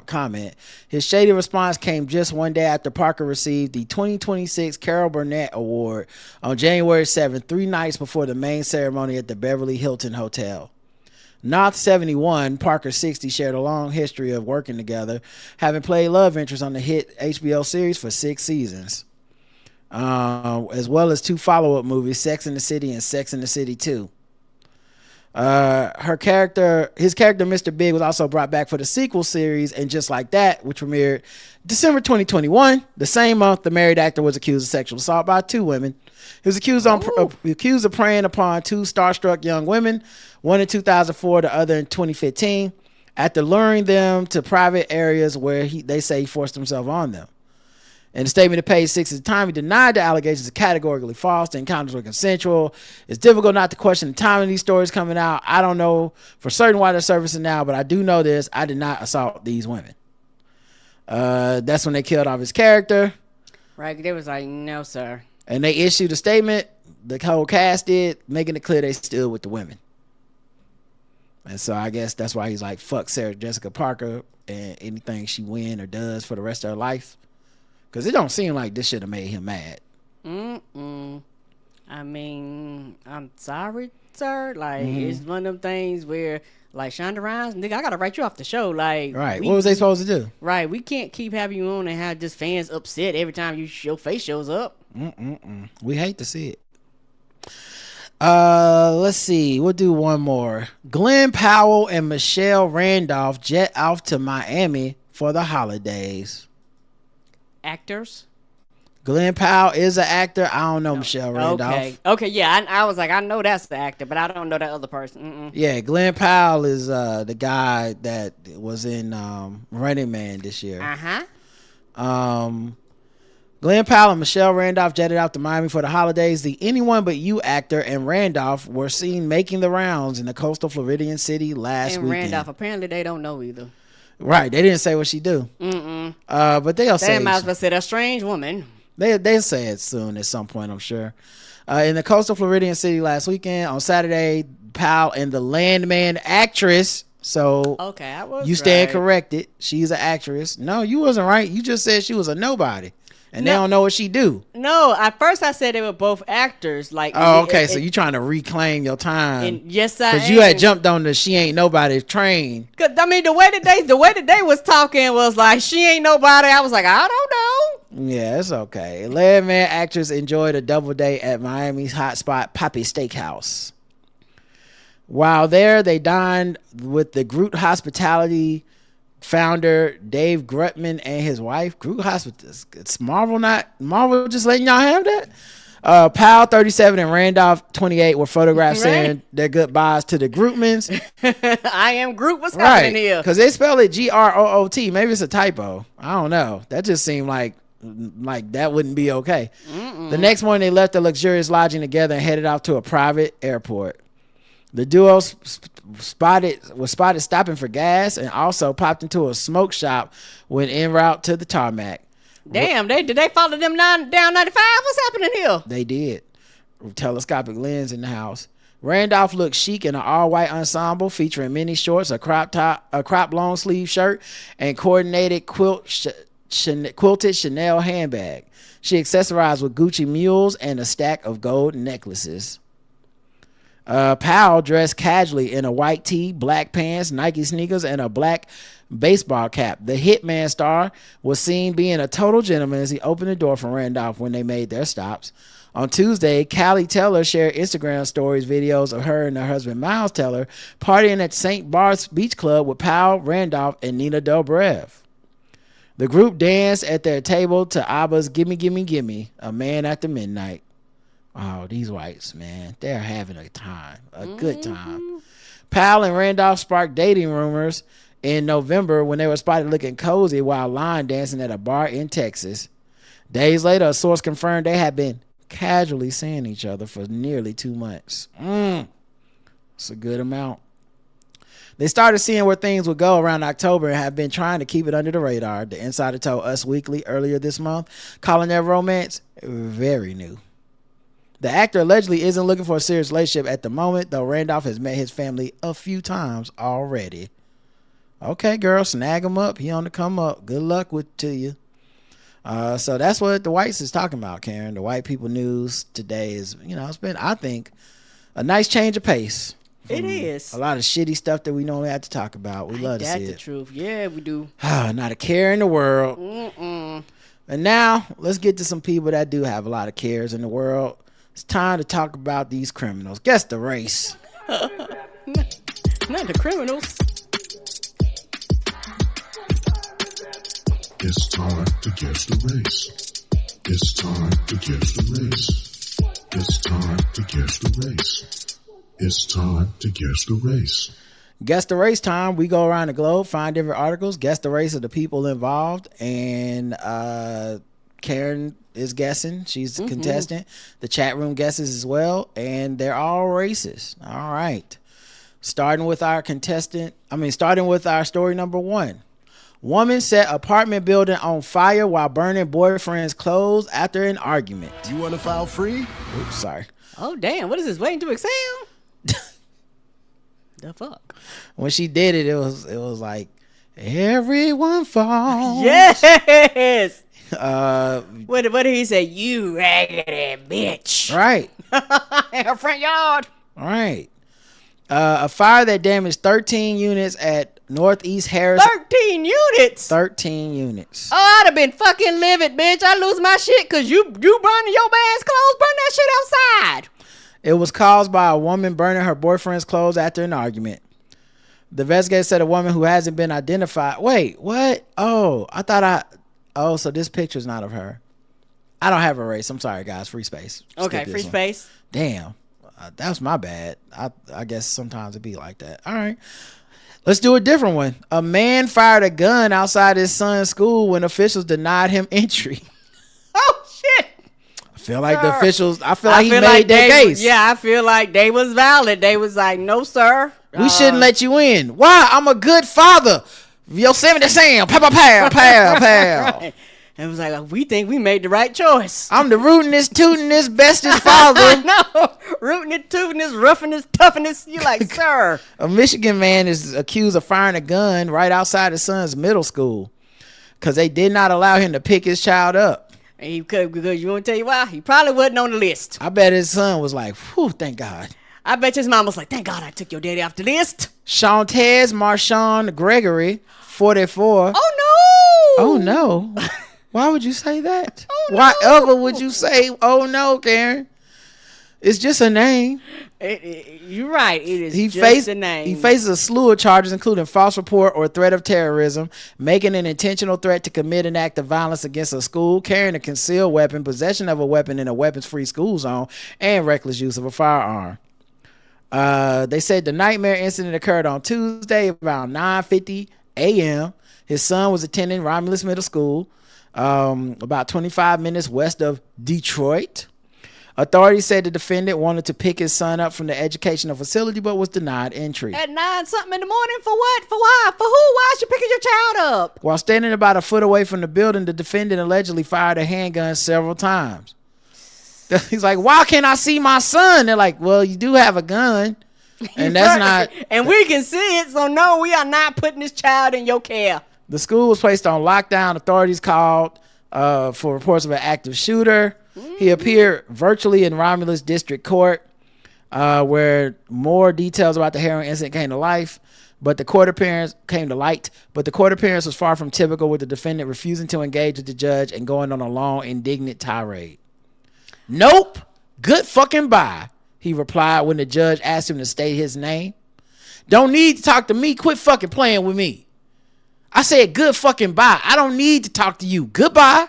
comment. His shady response came just one day after Parker received the 2026 Carol Burnett Award on January 7th, 3 nights before the main ceremony at the Beverly Hilton Hotel. North 71, Parker 60 shared a long history of working together, having played love interest on the hit HBO series for 6 seasons, as well as 2 follow-up movies, Sex and the City and Sex and the City 2. His character, Mr. Big, was also brought back for the sequel series, and Just Like That, which premiered December 2021. The same month, the married actor was accused of sexual assault by 2 women. He was accused of preying upon 2 starstruck young women, one in 2004, the other in 2015, after luring them to private areas where they say he forced himself on them. In a statement to page 6 at the time, he denied the allegations are categorically false. The encounters were consensual. It's difficult not to question the timing of these stories coming out. I don't know for certain why they're surfacing now, but I do know this. I did not assault these women. That's when they killed off his character. Right, they was like, no, sir. And they issued a statement, the whole cast did, making it clear they stood with the women. And so I guess that's why he's like, fuck Sarah Jessica Parker and anything she win or does for the rest of her life. Because it don't seem like this should have made him mad. I mean, I'm sorry, sir. Like, it's one of them things where, like, Shonda Rhimes, nigga, I got to write you off the show. Like, right. What was they supposed to do? Right. We can't keep having you on and have just fans upset every time your face shows up. We hate to see it. Let's see. We'll do one more. Glenn Powell and Michelle Randolph jet off to Miami for the holidays. Actors? Glenn Powell is an actor. I don't know Michelle Randolph. Okay, yeah. I was like, I know that's the actor, but I don't know that other person. Yeah, Glenn Powell is the guy that was in Running Man this year. Glenn Powell and Michelle Randolph jetted out to Miami for the holidays. The Anyone But You actor and Randolph were seen making the rounds in the coastal Floridian city last weekend. Randolph, apparently they don't know either. Right, they didn't say what she do. But they'll say. They might as well say that strange woman. They'll say it soon at some point, I'm sure. In the coastal Floridian city last weekend, on Saturday, Powell and the Landman actress. So okay, I was you stand corrected. She's an actress. No, you wasn't right. You just said she was a nobody. and they don't know what she do. No, at first I said they were both actors. Like, oh, okay, so you trying to reclaim your time? And yes, I am. Because you had jumped on the she ain't nobody train. Cause I mean, the way that they was talking was like she ain't nobody. I was like, I don't know. Yeah, it's okay. 11-man actress enjoyed a double date at Miami's hotspot Poppy Steakhouse. While there, they dined with the Groot Hospitality founder Dave Grutman and his wife. Groot Hospital. It's Marvel just letting y'all have that. Powell 37 and Randolph 28 were photographed saying their goodbyes to the Grootmans. I am Groot. What's happening here? Because they spell it Groot. Maybe it's a typo. I don't know. That just seemed like that wouldn't be okay. The next morning, they left the luxurious lodging together and headed off to a private airport. The duo was spotted stopping for gas and also popped into a smoke shop when en route to the tarmac. Damn, did they follow them down 95? What's happening here? They did. Telescopic lens in the house. Randolph looked chic in an all-white ensemble featuring mini shorts, a crop long sleeve shirt, and coordinated quilted Chanel handbag. She accessorized with Gucci mules and a stack of gold necklaces. Powell dressed casually in a white tee, black pants, Nike sneakers, and a black baseball cap. The Hitman star was seen being a total gentleman as he opened the door for Randolph when they made their stops. On Tuesday, Callie Teller shared Instagram stories, videos of her and her husband Miles Teller partying at St. Bart's Beach Club with Powell, Randolph, and Nina Dobrev. The group danced at their table to ABBA's Gimme Gimme Gimme, A Man After Midnight. Oh, these whites, man, they're having a time, a good time. Powell and Randolph sparked dating rumors in November when they were spotted looking cozy while line dancing at a bar in Texas. Days later, a source confirmed they had been casually seeing each other for nearly 2 months. It's a good amount. They started seeing where things would go around October and have been trying to keep it under the radar. The insider told Us Weekly earlier this month, calling their romance very new. The actor allegedly isn't looking for a serious relationship at the moment, though Randolph has met his family a few times already. Okay, girl, snag him up. He on the come up. Good luck to you. So that's what the whites is talking about, Karen. The white people news today is, it's been, I think, a nice change of pace. It is. A lot of shitty stuff that we normally have to talk about. We love to see it. That's the truth. Yeah, we do. Not a care in the world. And now, let's get to some people that do have a lot of cares in the world. It's time to talk about these criminals. Guess the race. Not the criminals. It's time to guess the race. It's time to guess the race. It's time to guess the race. It's time to guess the race. Guess the race time. We go around the globe, find different articles, guess the race of the people involved, and Karen is guessing. She's the contestant. The chat room guesses as well, and they're all races. All right. Starting with our story number 1. Woman set apartment building on fire while burning boyfriend's clothes after an argument. You want to file free? Oops, sorry. Oh, damn. What is this? Waiting to exhale? The fuck? When she did it, it was like, everyone falls. Yes. What did he say? You raggedy bitch. Right. In her front yard. Right. A fire that damaged 13 units at Northeast Harris. 13 units? 13 units. Oh, I'd have been fucking livid, bitch. I lose my shit because you burning your man's clothes. Burn that shit outside. It was caused by a woman burning her boyfriend's clothes after an argument. The investigators said a woman who hasn't been identified. Wait, what? Oh, so this picture's not of her. I don't have a race. I'm sorry, guys. Free space. Okay, free space. Damn. That was my bad. I guess sometimes it be like that. All right. Let's do a different one. A man fired a gun outside his son's school when officials denied him entry. Oh, shit. I feel like the officials, he made their case. Yeah, I feel like they was valid. They was like, no, sir. We shouldn't let you in. Why? I'm a good father. Yosemite Sam. Pow, pow, pow, pow, pow. Right. It was like, we think we made the right choice. I'm the rootinest, tootinest, bestest father. I know. Rootinest, tootinest, roughingest, toughnest. You like, sir. A Michigan man is accused of firing a gun right outside his son's middle school because they did not allow him to pick his child up. And he could, because you want to tell you why? He probably wasn't on the list. I bet his son was like, whew, thank God. I bet his mom was like, thank God I took your daddy off the list. Shantez Marshawn Gregory, 44. Oh, no. Why would you say that? Oh, Why ever would you say, oh, no, Karen? It's just a name. You're right. It is a name. He faces a slew of charges, including false report or threat of terrorism, making an intentional threat to commit an act of violence against a school, carrying a concealed weapon, possession of a weapon in a weapons-free school zone, and reckless use of a firearm. They said the nightmare incident occurred on Tuesday around 9:50 a.m. His son was attending Romulus Middle School, about 25 minutes west of Detroit. Authorities said the defendant wanted to pick his son up from the educational facility but was denied entry. At 9-something in the morning for what? For why? For who? Why is you picking your child up? While standing about a foot away from the building, the defendant allegedly fired a handgun several times. He's like, why can't I see my son? They're like, well, you do have a gun. And that's not... And we can see it, so no, we are not putting this child in your care. The school was placed on lockdown. Authorities called for reports of an active shooter. He appeared virtually in Romulus District Court, where more details about the heroin incident came to life. But the court appearance was far from typical, with the defendant refusing to engage with the judge and going on a long, indignant tirade. Nope. Good fucking bye, he replied when the judge asked him to state his name. Don't need to talk to me. Quit fucking playing with me. I said good fucking bye. I don't need to talk to you. Goodbye,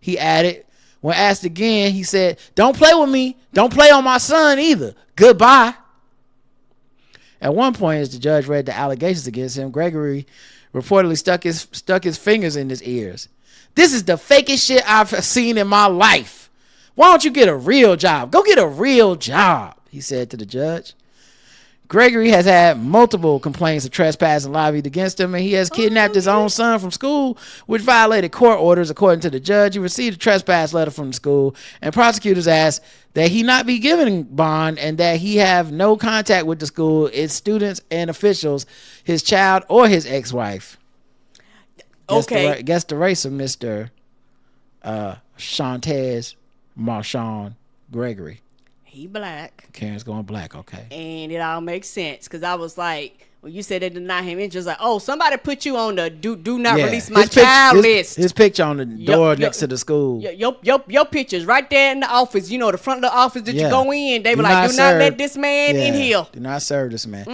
he added. When asked again, he said, don't play with me. Don't play on my son either. Goodbye. At one point, as the judge read the allegations against him, Gregory reportedly stuck his fingers in his ears. This is the fakest shit I've seen in my life. Why don't you get a real job? Go get a real job, he said to the judge. Gregory has had multiple complaints of trespass and lobbied against him, and he has kidnapped his own son from school, which violated court orders. According to the judge, he received a trespass letter from the school, and prosecutors asked that he not be given bond and that he have no contact with the school, its students and officials, his child, or his ex-wife. Okay. Guess the race of Mr. Shantez Marshawn Gregory. He black. Karen's going black, okay. And it all makes sense, because I was like, when you said they denied him entry, like, oh, somebody put you on the do not release my child list. His picture on the door next to the school. Your picture's right there in the office. You know, the front of the office that you go in. They were like, do not let this man in here. Do not serve this man.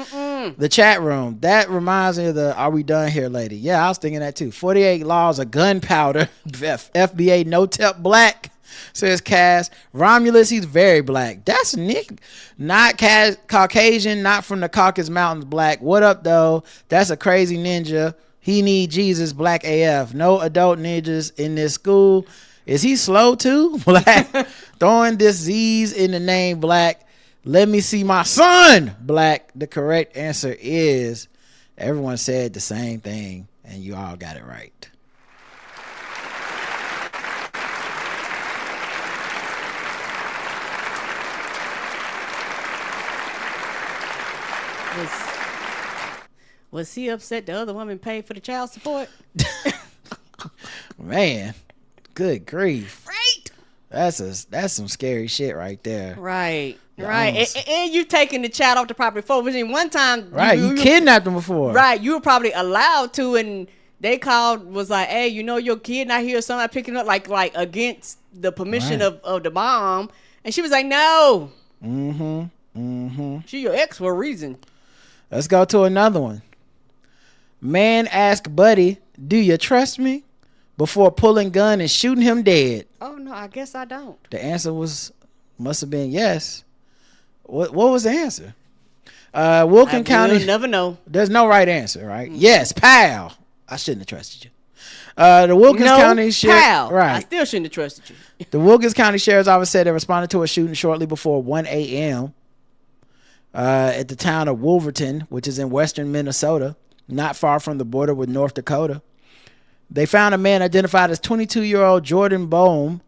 The chat room. That reminds me of the Are We Done Here lady. Yeah, I was thinking that too. 48 laws of gunpowder. FBA no tip black. Says Cass. Romulus, he's very black. That's Nick. Not Caucasian, not from the Caucasus Mountains black. What up, though? That's a crazy ninja. He need Jesus, black AF. No adult ninjas in this school. Is he slow too? Black. Throwing this Z's in the name black. Let me see my son, black. The correct answer is, everyone said the same thing, and you all got it right. Was he upset the other woman paid for the child support? Man, good grief. Right. That's some scary shit right there. Right. And you taking the child off the property before. One time. Right. You kidnapped him before. Right. You were probably allowed to, and they called, was like, hey, you know, your kid not here, somebody picking up, like against the permission of the mom. And she was like, no. She your ex for a reason. Let's go to another one. Man asked Buddy, do you trust me? Before pulling gun and shooting him dead. Oh, no, I guess I don't. The answer must have been yes. What was the answer? Wilkin County. We'll never know. There's no right answer, right? Yes, pal. I shouldn't have trusted you. The Wilkins County Sheriff. Right. I still shouldn't have trusted you. The Wilkins County Sheriff's Office said they responded to a shooting shortly before 1 a.m. At the town of Wolverton, which is in western Minnesota, not far from the border with North Dakota. They found a man identified as 22-year-old Jordan Bohm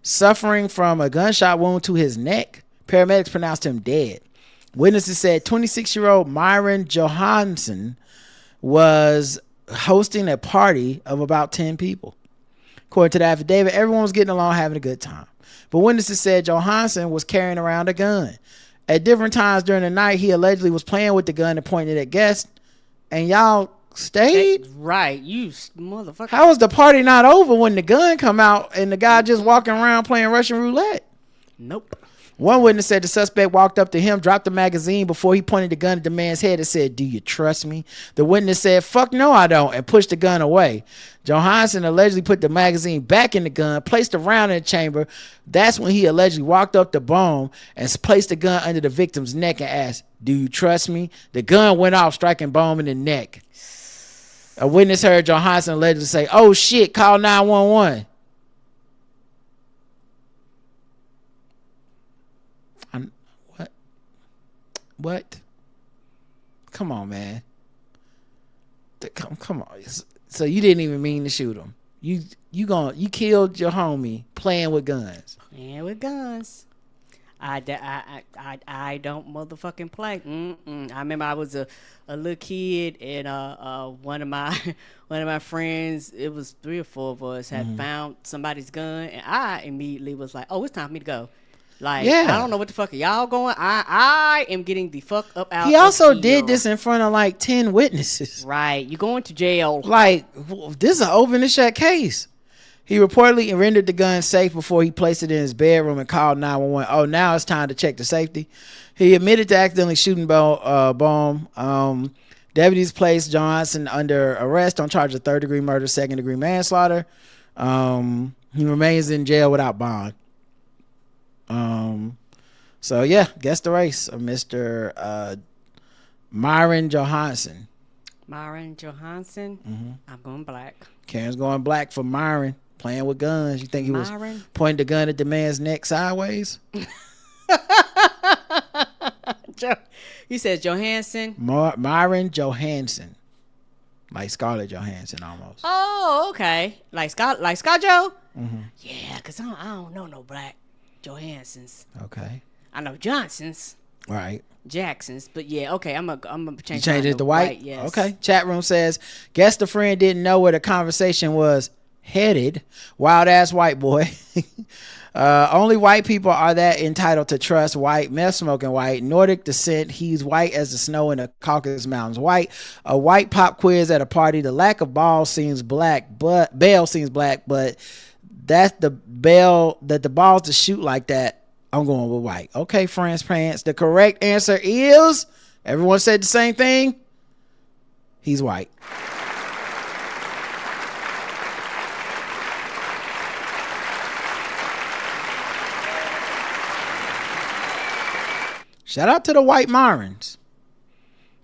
suffering from a gunshot wound to his neck. Paramedics pronounced him dead. Witnesses said 26-year-old Myron Johansson was hosting a party of about 10 people. According to the affidavit, everyone was getting along, having a good time. But witnesses said Johansson was carrying around a gun. At different times during the night, he allegedly was playing with the gun and pointing it at guests. And y'all stayed? Right, you motherfucker. How was the party not over when the gun come out and the guy just walking around playing Russian roulette? Nope. One witness said the suspect walked up to him, dropped the magazine before he pointed the gun at the man's head and said, "Do you trust me?" The witness said, "Fuck no, I don't," and pushed the gun away. Johansson allegedly put the magazine back in the gun, placed a round in the chamber. That's when he allegedly walked up to Bohm and placed the gun under the victim's neck and asked, "Do you trust me?" The gun went off, striking Bohm in the neck. A witness heard Johansson allegedly say, "Oh shit, call 911." What? Come on, man. Come on. So you didn't even mean to shoot him. You killed your homie playing with guns. Playing with guns. I don't motherfucking play. I remember I was a little kid and one of my friends, it was 3 or 4 of us, had found somebody's gun, and I immediately was like, "Oh, it's time for me to go." Like, yeah. I don't know what the fuck are y'all going. I am getting the fuck up out. He also did this in front of like 10 witnesses. Right, you're going to jail. Like, this is an open and shut case. He reportedly rendered the gun safe before he placed it in his bedroom and called 911. Oh, now it's time to check the safety. He admitted to accidentally shooting Bohm. Deputies placed Johnson under arrest on charge of 3rd-degree murder, 2nd-degree manslaughter. He remains in jail without bond. So yeah, guess the race of Mr. Myron Johansson. Myron Johansson. I'm going black. Karen's going black for Myron, playing with guns. You think he was pointing the gun at the man's neck sideways? He says Johansson. Myron Johansson, like Scarlett Johansson almost. Oh, okay. Like ScarJo. Yeah, cause I don't know no black Johanssons. Okay. I know Johnsons. Right. Jacksons, but yeah, okay. I'm gonna change it to white. Yes. Okay. Chat room says, guess the friend didn't know where the conversation was headed. Wild ass white boy. Only white people are that entitled to trust white, meth smoking white, Nordic descent. He's white as the snow in the Caucasus Mountains. White. A white pop quiz at a party. The lack of ball seems black, but Bell seems black, but that's the bell that the balls to shoot like that. I'm going with white. Okay, Franz Pants. The correct answer is, everyone said the same thing. He's white. Shout out to the white Myrons.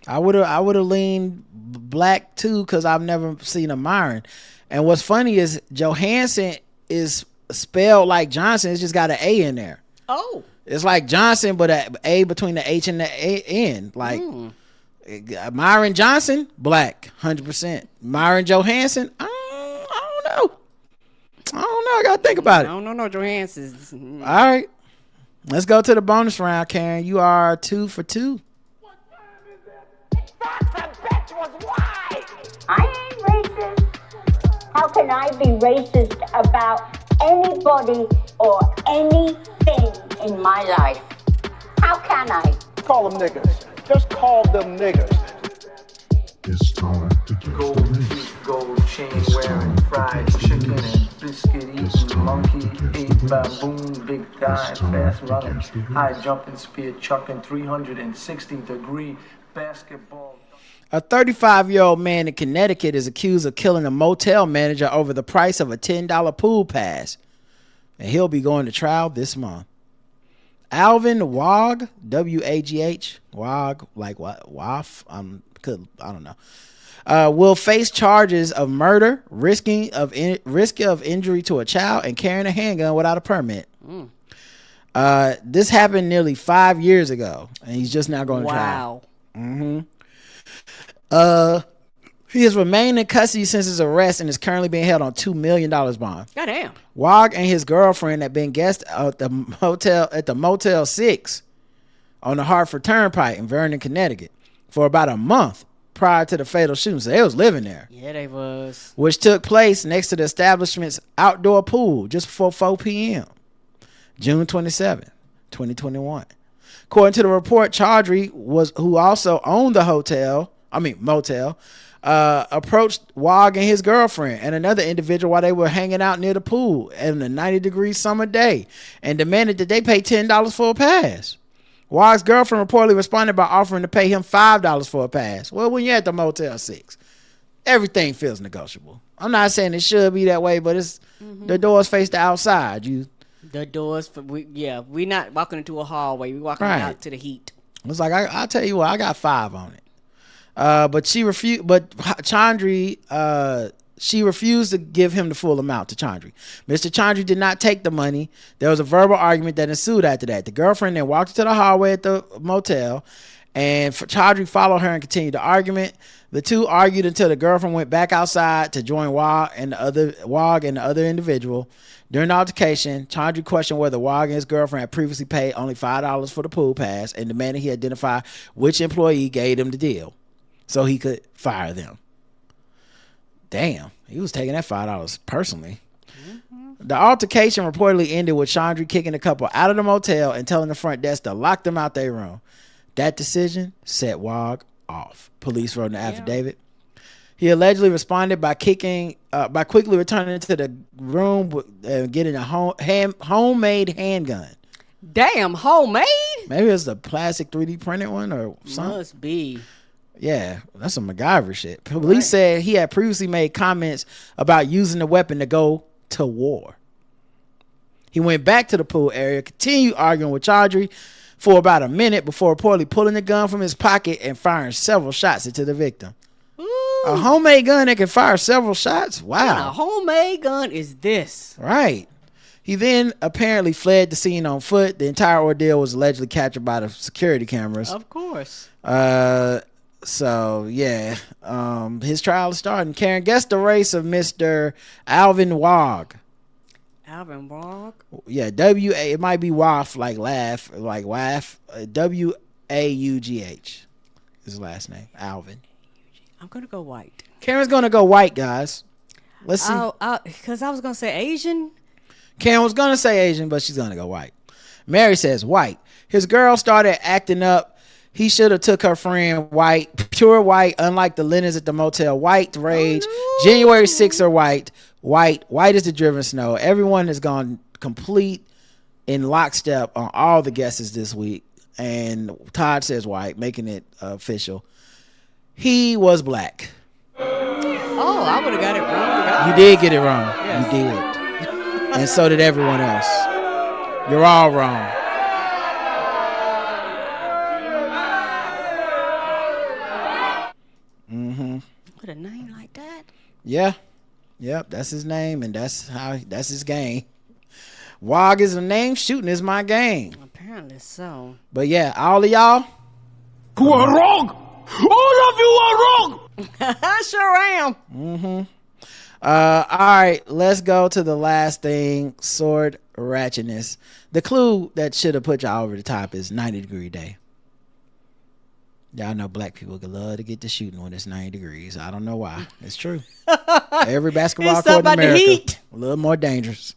I would have leaned black too, because I've never seen a Myron. And what's funny is Johansson is spelled like Johnson. It's just got an A in there. Oh. It's like Johnson, but an A between the H and the N. Like Myron Johnson, black, 100%. Myron Johansson, I don't know. I gotta think about it. I don't know no Johanssons. All right. Let's go to the bonus round, Karen. You are 2 for 2. I ain't racist. How can I be racist about anybody or anything in my life? How can I? Call them niggers. Just call them niggers. It's time to get gold feet, gold chain wearing, fried chicken and biscuit eating, monkey ate baboon, big thigh, fast running, high jumping, spear chucking, 360-degree basketball. A 35-year-old man in Connecticut is accused of killing a motel manager over the price of a $10 pool pass, and he'll be going to trial this month. Alvin Wag, W-A-G-H, Wag, like what? Waf? I don't know. Will face charges of murder, risk of injury to a child, and carrying a handgun without a permit. This happened nearly 5 years ago, and he's just now going to trial. He has remained in custody since his arrest and is currently being held on $2 million bond. Goddamn. Wag and his girlfriend have been guests at the Motel 6 on the Hartford Turnpike in Vernon, Connecticut for about a month prior to the fatal shooting. So they was living there. Yeah, they was. Which took place next to the establishment's outdoor pool just before 4 p.m. June 27, 2021. According to the report, Chaudhry who also owned the motel, approached Wog and his girlfriend and another individual while they were hanging out near the pool in a 90-degree summer day and demanded that they pay $10 for a pass. Wog's girlfriend reportedly responded by offering to pay him $5 for a pass. Well, when you're at the Motel 6, everything feels negotiable. I'm not saying it should be that way, but it's the doors face the outside. The doors, we not walking into a hallway. We walking out to the heat. It's like, I'll tell you what, I got 5 on it. But she refused. But Chaudhry, she refused to give him the full amount to Chaudhry. Mr. Chaudhry did not take the money. There was a verbal argument that ensued after that. The girlfriend then walked into the hallway at the motel, and Chaudhry followed her and continued the argument. The two argued until the girlfriend went back outside to join Wog and the other individual. During the altercation, Chaudhry questioned whether Wog and his girlfriend had previously paid only $5 for the pool pass and demanded he identify which employee gave him the deal so he could fire them. Damn, he was taking that $5 personally. The altercation reportedly ended with Chaudhry kicking the couple out of the motel and telling the front desk to lock them out their room. That decision set Wog off. Police wrote in the affidavit. He allegedly responded by quickly returning to the room and getting a homemade handgun. Damn, homemade? Maybe it's a plastic 3D printed one or something. Must be. Yeah, that's some MacGyver shit. Police said he had previously made comments about using the weapon to go to war. He went back to the pool area, continued arguing with Chaudhry for about a minute before reportedly pulling the gun from his pocket and firing several shots into the victim. Ooh. A homemade gun that can fire several shots? Wow. A homemade gun is this. Right. He then apparently fled the scene on foot. The entire ordeal was allegedly captured by the security cameras. Of course. So yeah, his trial is starting. Karen, guess the race of Mr. Alvin Wog. Alvin Wog? Yeah, W-A, it might be WAF, like laugh, like WAF. W-A-U-G-H. His last name, Alvin. I'm going to go white. Karen's going to go white, guys. Let's see. Because I was going to say Asian. Karen was going to say Asian, but she's going to go white. Mary says white. His girl started acting up. He should have took her friend white, pure white, unlike the linens at the motel. White rage. Oh, no. January 6th are white. White is the driven snow. Everyone has gone complete in lockstep on all the guesses this week. And Todd says white, making it official. He was black. Oh, I would have got it wrong. You did get it wrong. Yes. You did. And so did everyone else. You're all wrong. With a name like that? Yeah. Yep, that's his name, and that's his game. Wog is a name, shooting is my game. Apparently so. But yeah, all of y'all who are wrong. All of you are wrong. I sure am. All right, let's go to the last thing, sword ratchetness. The clue that should have put y'all over the top is 90-degree day. Y'all know black people could love to get to shooting when it's 90 degrees. I don't know why. It's true. Every basketball court in America, a little more dangerous.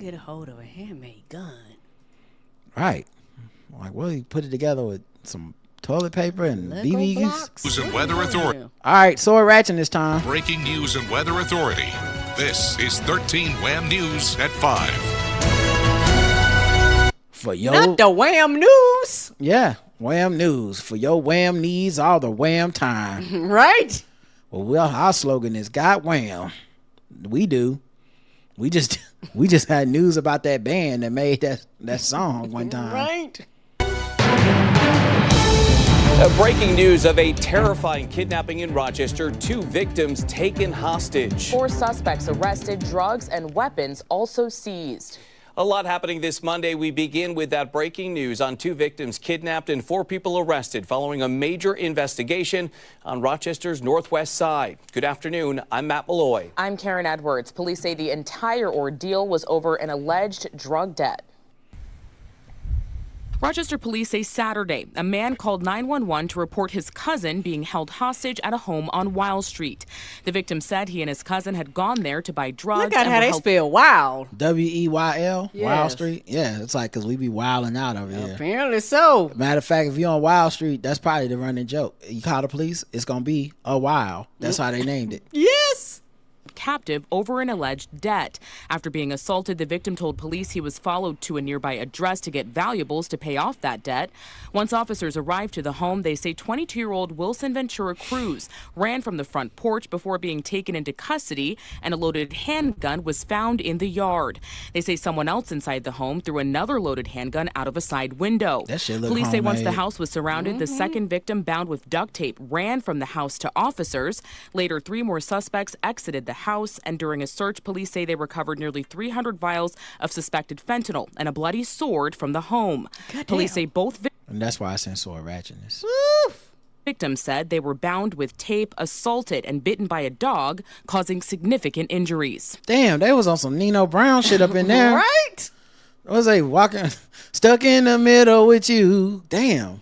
Get a hold of a handmade gun. Right. Like, well, you put it together with some toilet paper and BB News and Weather Authority. All right, sword ratchet this time. Breaking news and weather authority. This is 13 Wham News at 5. For your not the Wham News. Yeah, Wham News for your wham needs all the wham time. Right. Well, our slogan is "God wham." We do. We just had news about that band that made that song one time. Right. Breaking news of a terrifying kidnapping in Rochester. 2 victims taken hostage. 4 suspects arrested, drugs and weapons also seized. A lot happening this Monday. We begin with that breaking news on 2 victims kidnapped and 4 people arrested following a major investigation on Rochester's northwest side. Good afternoon. I'm Matt Malloy. I'm Karen Edwards. Police say the entire ordeal was over an alleged drug debt. Rochester police say Saturday, a man called 911 to report his cousin being held hostage at a home on Wild Street. The victim said he and his cousin had gone there to buy drugs. Look at how they spell wild. W-E-Y-L, Yes. Wild Street. Yeah, it's like because we be wilding out over here. Apparently so. Matter of fact, if you're on Wild Street, that's probably the running joke. You call the police, it's going to be a wild. That's how they named it. Yes. Captive over an alleged debt. After being assaulted, the victim told police he was followed to a nearby address to get valuables to pay off that debt. Once officers arrived to the home, they say 22-year-old Wilson Ventura Cruz ran from the front porch before being taken into custody, and a loaded handgun was found in the yard. They say someone else inside the home threw another loaded handgun out of a side window. That shit look Police say once the homemade. house was surrounded, the second victim, bound with duct tape, ran from the house to officers. Later, 3 more suspects exited the house, and during a search, police say they recovered nearly 300 vials of suspected fentanyl and a bloody sword from the home. Police say both And that's why I sent sword ratchetness. victims said they were bound with tape, assaulted, and bitten by a dog, causing significant injuries. Damn, they was on some Nino Brown shit up in there. Right? What was they walking, stuck in the middle with you? Damn.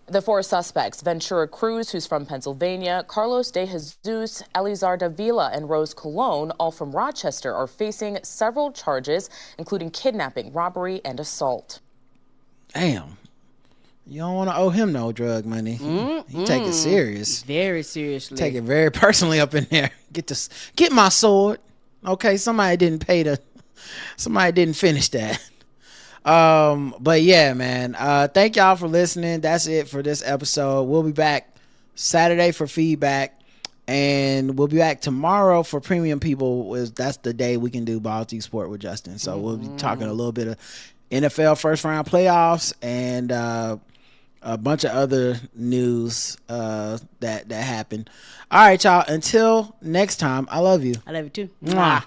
The 4 suspects, Ventura Cruz, who's from Pennsylvania, Carlos De Jesus, Elizar Davila, and Rose Colon, all from Rochester, are facing several charges, including kidnapping, robbery, and assault. Damn. You don't want to owe him no drug money. He take it serious. Very seriously. Take it very personally up in there. Get my sword. Okay, somebody didn't finish that. But yeah, man, thank y'all for listening. That's it for this episode. We'll be back Saturday for feedback, and we'll be back tomorrow for premium people. That's the day we can do Balti Sport with Justin. So we'll be talking a little bit of NFL first round playoffs and a bunch of other news that happened. All right, y'all, until next time, I love you. I love you too. Mwah.